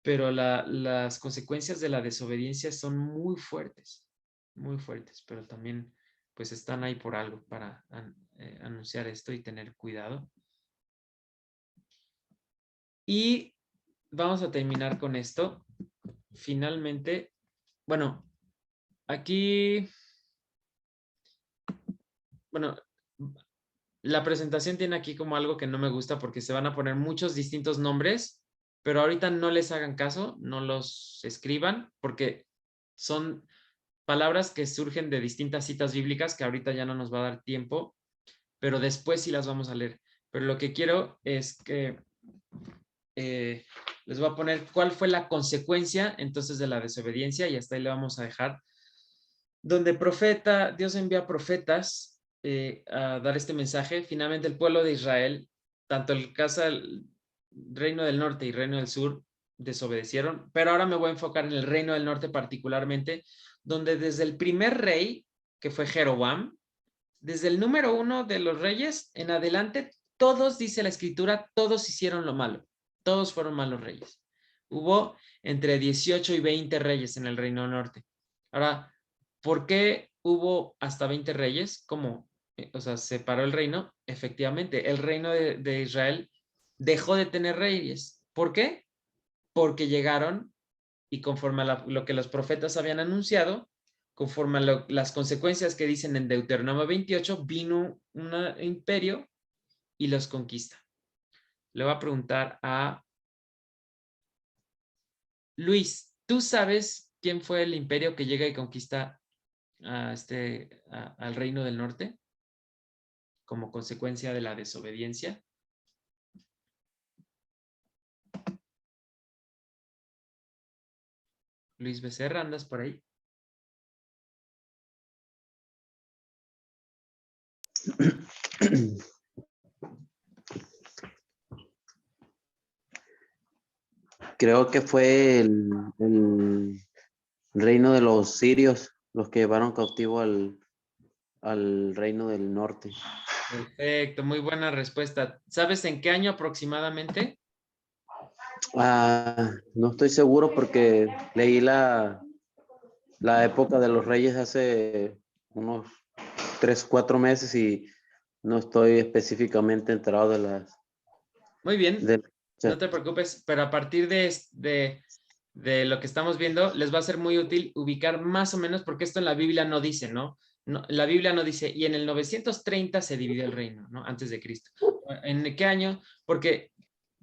pero las consecuencias de la desobediencia son muy fuertes, pero también pues están ahí por algo, para anunciar esto y tener cuidado. Y vamos a terminar con esto. Finalmente, bueno, aquí, bueno, la presentación tiene aquí como algo que no me gusta, porque se van a poner muchos distintos nombres, pero ahorita no les hagan caso, no los escriban, porque son palabras que surgen de distintas citas bíblicas que ahorita ya no nos va a dar tiempo, pero después sí las vamos a leer. Pero lo que quiero es que les voy a poner cuál fue la consecuencia entonces de la desobediencia, y hasta ahí le vamos a dejar. Donde Dios envía profetas a dar este mensaje. Finalmente el pueblo de Israel, tanto el reino del norte y reino del sur, desobedecieron, pero ahora me voy a enfocar en el reino del norte particularmente, donde desde el primer rey, que fue Jeroboam, desde el número 1 de los reyes en adelante, todos, dice la escritura, todos hicieron lo malo, todos fueron malos reyes. Hubo entre 18 y 20 reyes en el reino del norte. Ahora, ¿por qué hubo hasta 20 reyes? ¿Cómo? O sea, ¿se paró el reino? Efectivamente, el reino de Israel dejó de tener reyes. ¿Por qué? Porque llegaron, y conforme a lo que los profetas habían anunciado, conforme a las consecuencias que dicen en Deuteronomio 28, vino un imperio y los conquista. Le voy a preguntar a Luis: ¿tú sabes quién fue el imperio que llega y conquista al reino del norte como consecuencia de la desobediencia? Luis Becerra, ¿andas por ahí? Creo que fue el reino de los sirios, los que llevaron cautivo al reino del norte. Perfecto, muy buena respuesta. ¿Sabes en qué año aproximadamente? No estoy seguro porque leí la época de los reyes hace unos 3, 4 meses y no estoy específicamente enterado de las... Muy bien, de- no te preocupes, pero a partir de lo que estamos viendo, les va a ser muy útil ubicar más o menos, porque esto en la Biblia no dice, ¿no? La Biblia no dice, y en el 930 se dividió el reino, ¿no? Antes de Cristo. ¿En qué año? Porque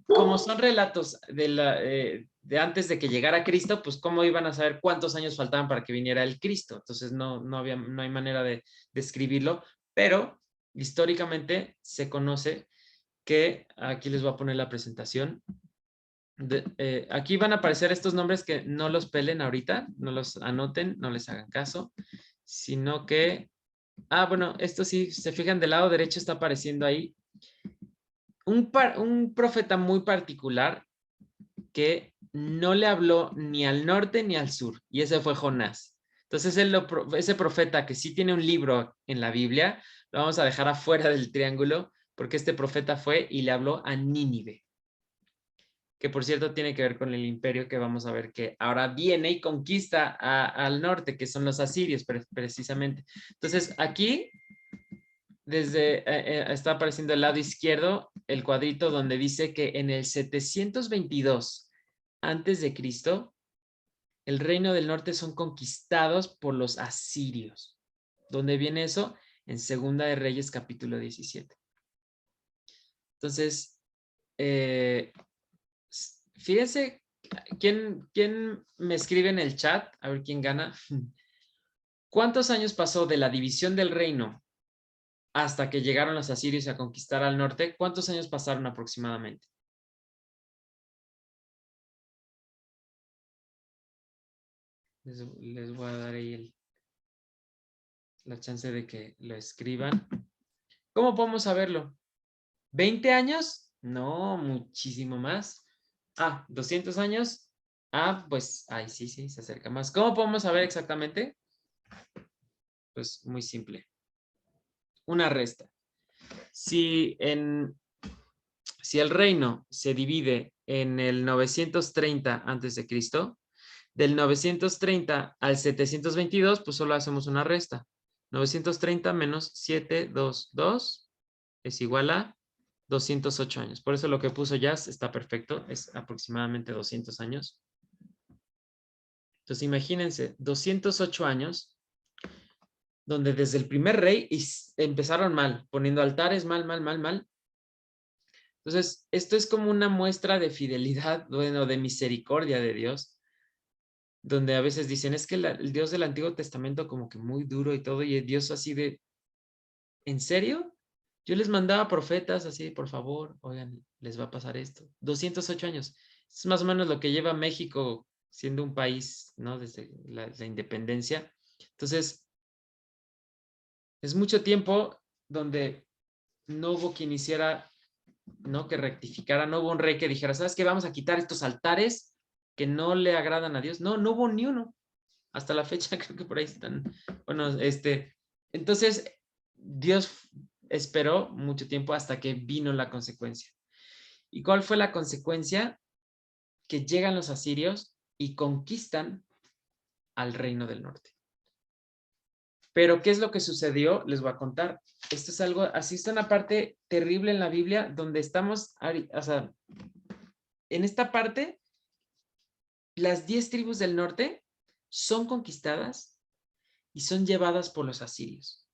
como son relatos de antes de que llegara Cristo, pues cómo iban a saber cuántos años faltaban para que viniera el Cristo. Entonces no hay manera de describirlo, pero históricamente se conoce que, aquí les voy a poner la presentación. Aquí van a aparecer estos nombres que no los pelen ahorita, no los anoten, no les hagan caso, sino que, bueno, esto sí, se fijan del lado derecho está apareciendo ahí un profeta muy particular que no le habló ni al norte ni al sur, y ese fue Jonás. Entonces, ese profeta que sí tiene un libro en la Biblia, lo vamos a dejar afuera del triángulo, porque este profeta fue y le habló a Nínive, que por cierto tiene que ver con el imperio que vamos a ver que ahora viene y conquista al norte, que son los asirios precisamente. Entonces, aquí está apareciendo el lado izquierdo el cuadrito donde dice que en el 722 antes de Cristo, el reino del norte son conquistados por los asirios. ¿Dónde viene eso? En Segunda de Reyes, capítulo 17. Entonces, fíjense, ¿quién me escribe en el chat? A ver quién gana. ¿Cuántos años pasó de la división del reino hasta que llegaron los asirios a conquistar al norte? ¿Cuántos años pasaron aproximadamente? Les voy a dar ahí la chance de que lo escriban. ¿Cómo podemos saberlo? ¿20 años? No, muchísimo más. 200 años. Pues, sí, se acerca más. ¿Cómo podemos saber exactamente? Pues muy simple. Una resta. Si el reino se divide en el 930 antes de Cristo, del 930 al 722, pues solo hacemos una resta. 930 menos 722 es igual a 208 años. Por eso lo que puso Jazz está perfecto, es aproximadamente 200 años. Entonces imagínense, 208 años, donde desde el primer rey empezaron mal, poniendo altares, mal. Entonces, esto es como una muestra de fidelidad, bueno, de misericordia de Dios, donde a veces dicen, es que el Dios del Antiguo Testamento como que muy duro y todo, y Dios así de, ¿en serio? Yo les mandaba profetas así, por favor, oigan, les va a pasar esto. 208 años. Es más o menos lo que lleva México siendo un país, ¿no? Desde la independencia. Entonces, es mucho tiempo donde no hubo quien hiciera, ¿no? Que rectificara, no hubo un rey que dijera, ¿sabes qué? Vamos a quitar estos altares que no le agradan a Dios. No hubo ni uno. Hasta la fecha creo que por ahí están. Bueno, entonces Dios esperó mucho tiempo hasta que vino la consecuencia. ¿Y cuál fue la consecuencia? Que llegan los asirios y conquistan al reino del norte. Pero ¿qué es lo que sucedió? Les voy a contar. Esto es algo, así está una parte terrible en la Biblia donde estamos, o sea, en esta parte, las 10 tribus del norte son conquistadas y son llevadas por los asirios.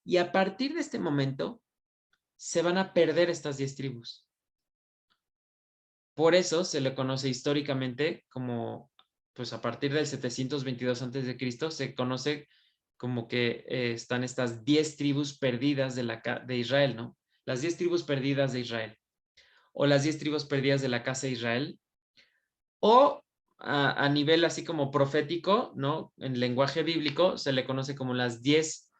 Y a partir de este momento, se van a perder estas 10 tribus. Por eso se le conoce históricamente como, pues a partir del 722 a.C., se conoce como que están estas 10 tribus perdidas de Israel, ¿no? Las 10 tribus perdidas de Israel. O las 10 tribus perdidas de la casa de Israel. O a nivel así como profético, ¿no? En lenguaje bíblico se le conoce como las 10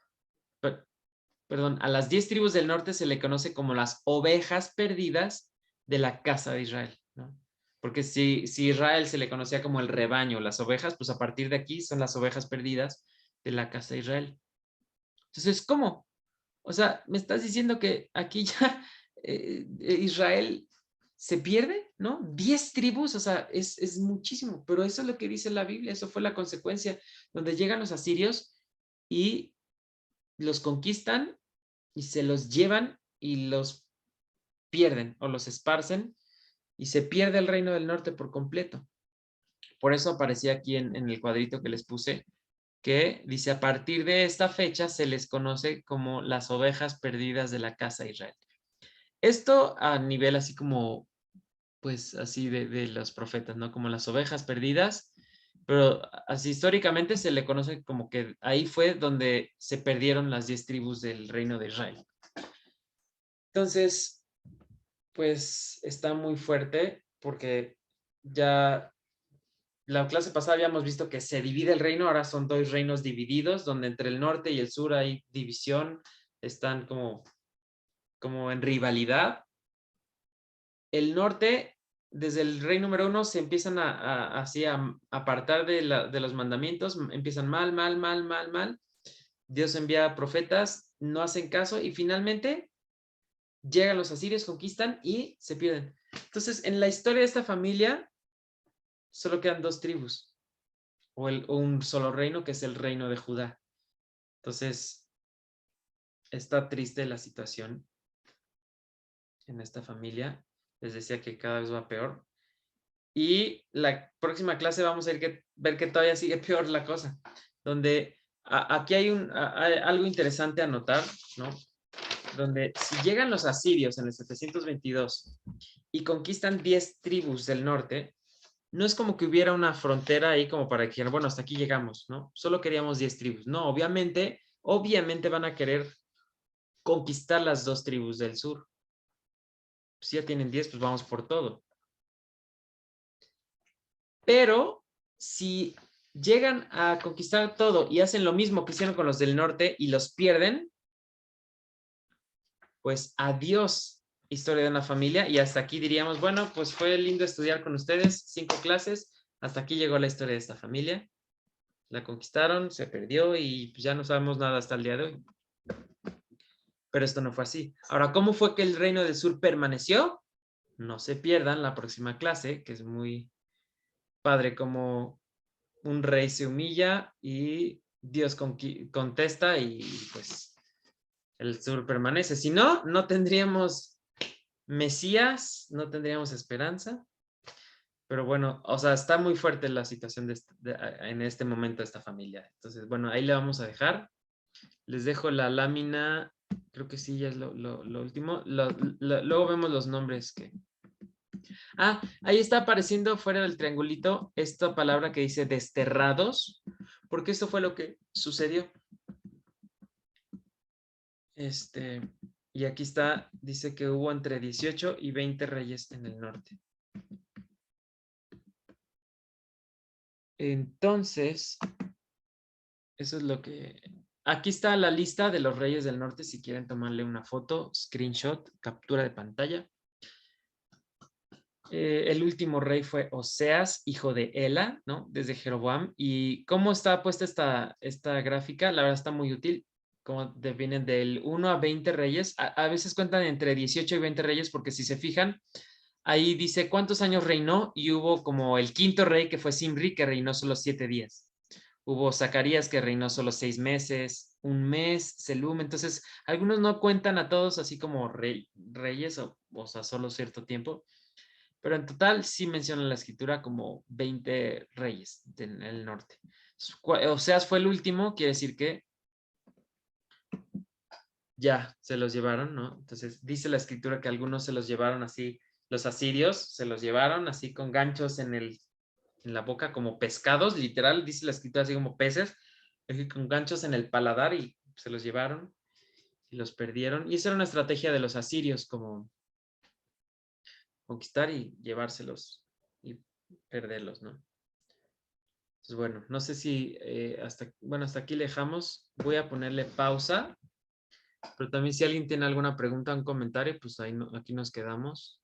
perdón, a las 10 tribus del norte se le conoce como las ovejas perdidas de la casa de Israel, ¿no? Porque si Israel se le conocía como el rebaño, las ovejas, pues a partir de aquí son las ovejas perdidas de la casa de Israel. Entonces, ¿cómo? O sea, me estás diciendo que aquí ya Israel se pierde, ¿no? 10 tribus, o sea, es muchísimo, pero eso es lo que dice la Biblia, eso fue la consecuencia, donde llegan los asirios y los conquistan y se los llevan y los pierden o los esparcen y se pierde el reino del norte por completo. Por eso aparecía aquí en el cuadrito que les puse, que dice, a partir de esta fecha se les conoce como las ovejas perdidas de la casa de Israel. Esto a nivel así como, pues así de los profetas, ¿no? Como las ovejas perdidas, pero así históricamente se le conoce como que ahí fue donde se perdieron las 10 tribus del reino de Israel. Entonces, pues está muy fuerte porque ya la clase pasada habíamos visto que se divide el reino, ahora son 2 reinos divididos, donde entre el norte y el sur hay división, están como en rivalidad. El norte, desde el rey número 1, se empiezan así a apartar de los mandamientos, empiezan mal. Dios envía profetas, no hacen caso y finalmente llegan los asirios, conquistan y se pierden. Entonces, en la historia de esta familia, solo quedan 2 tribus o un solo reino, que es el reino de Judá. Entonces, está triste la situación en esta familia. Les decía que cada vez va peor. Y la próxima clase vamos a ver que todavía sigue peor la cosa. Donde aquí hay algo interesante a notar, ¿no? Donde si llegan los asirios en el 722 y conquistan 10 tribus del norte, no es como que hubiera una frontera ahí como para que dijeran, bueno, hasta aquí llegamos, ¿no? Solo queríamos 10 tribus. No, obviamente van a querer conquistar las 2 tribus del sur. Si ya tienen 10, pues vamos por todo. Pero si llegan a conquistar todo y hacen lo mismo que hicieron con los del norte y los pierden, pues adiós, historia de una familia. Y hasta aquí diríamos, bueno, pues fue lindo estudiar con ustedes, 5 clases. Hasta aquí llegó la historia de esta familia. La conquistaron, se perdió y pues ya no sabemos nada hasta el día de hoy. Pero esto no fue así. Ahora, ¿cómo fue que el reino del sur permaneció? No se pierdan la próxima clase, que es muy padre como un rey se humilla y Dios contesta y pues el sur permanece. Si no, no tendríamos Mesías, no tendríamos esperanza. Pero bueno, o sea, está muy fuerte la situación en este momento de esta familia. Entonces, bueno, ahí le vamos a dejar. Les dejo la lámina, creo que sí, ya es lo último. Luego vemos los nombres que... Ah, ahí está apareciendo fuera del triangulito esta palabra que dice desterrados, porque esto fue lo que sucedió. Y aquí está, dice que hubo entre 18 y 20 reyes en el norte. Entonces, eso es lo que... Aquí está la lista de los reyes del norte, si quieren tomarle una foto, screenshot, captura de pantalla. El último rey fue Oseas, hijo de Ela, ¿no? Desde Jeroboam. ¿Y cómo está puesta esta gráfica? La verdad está muy útil. Como vienen del 1 a 20 reyes. A veces cuentan entre 18 y 20 reyes porque si se fijan, ahí dice cuántos años reinó y hubo como el 5.º rey que fue Simri, que reinó solo 7 días. Hubo Zacarías que reinó solo 6 meses, un mes, Selum. Entonces, algunos no cuentan a todos así como reyes, o sea, solo cierto tiempo. Pero en total sí menciona la escritura como 20 reyes en el norte. Oseas fue el último, quiere decir que ya se los llevaron, ¿no? Entonces dice la escritura que algunos se los llevaron así, los asirios se los llevaron así con ganchos en la boca como pescados, literal, dice la escritura así como peces, con ganchos en el paladar y se los llevaron y los perdieron. Y esa era una estrategia de los asirios, como conquistar y llevárselos y perderlos, ¿no? Entonces, bueno, no sé si hasta aquí le dejamos. Voy a ponerle pausa Pero también si alguien tiene alguna pregunta o un comentario, pues ahí aquí nos quedamos.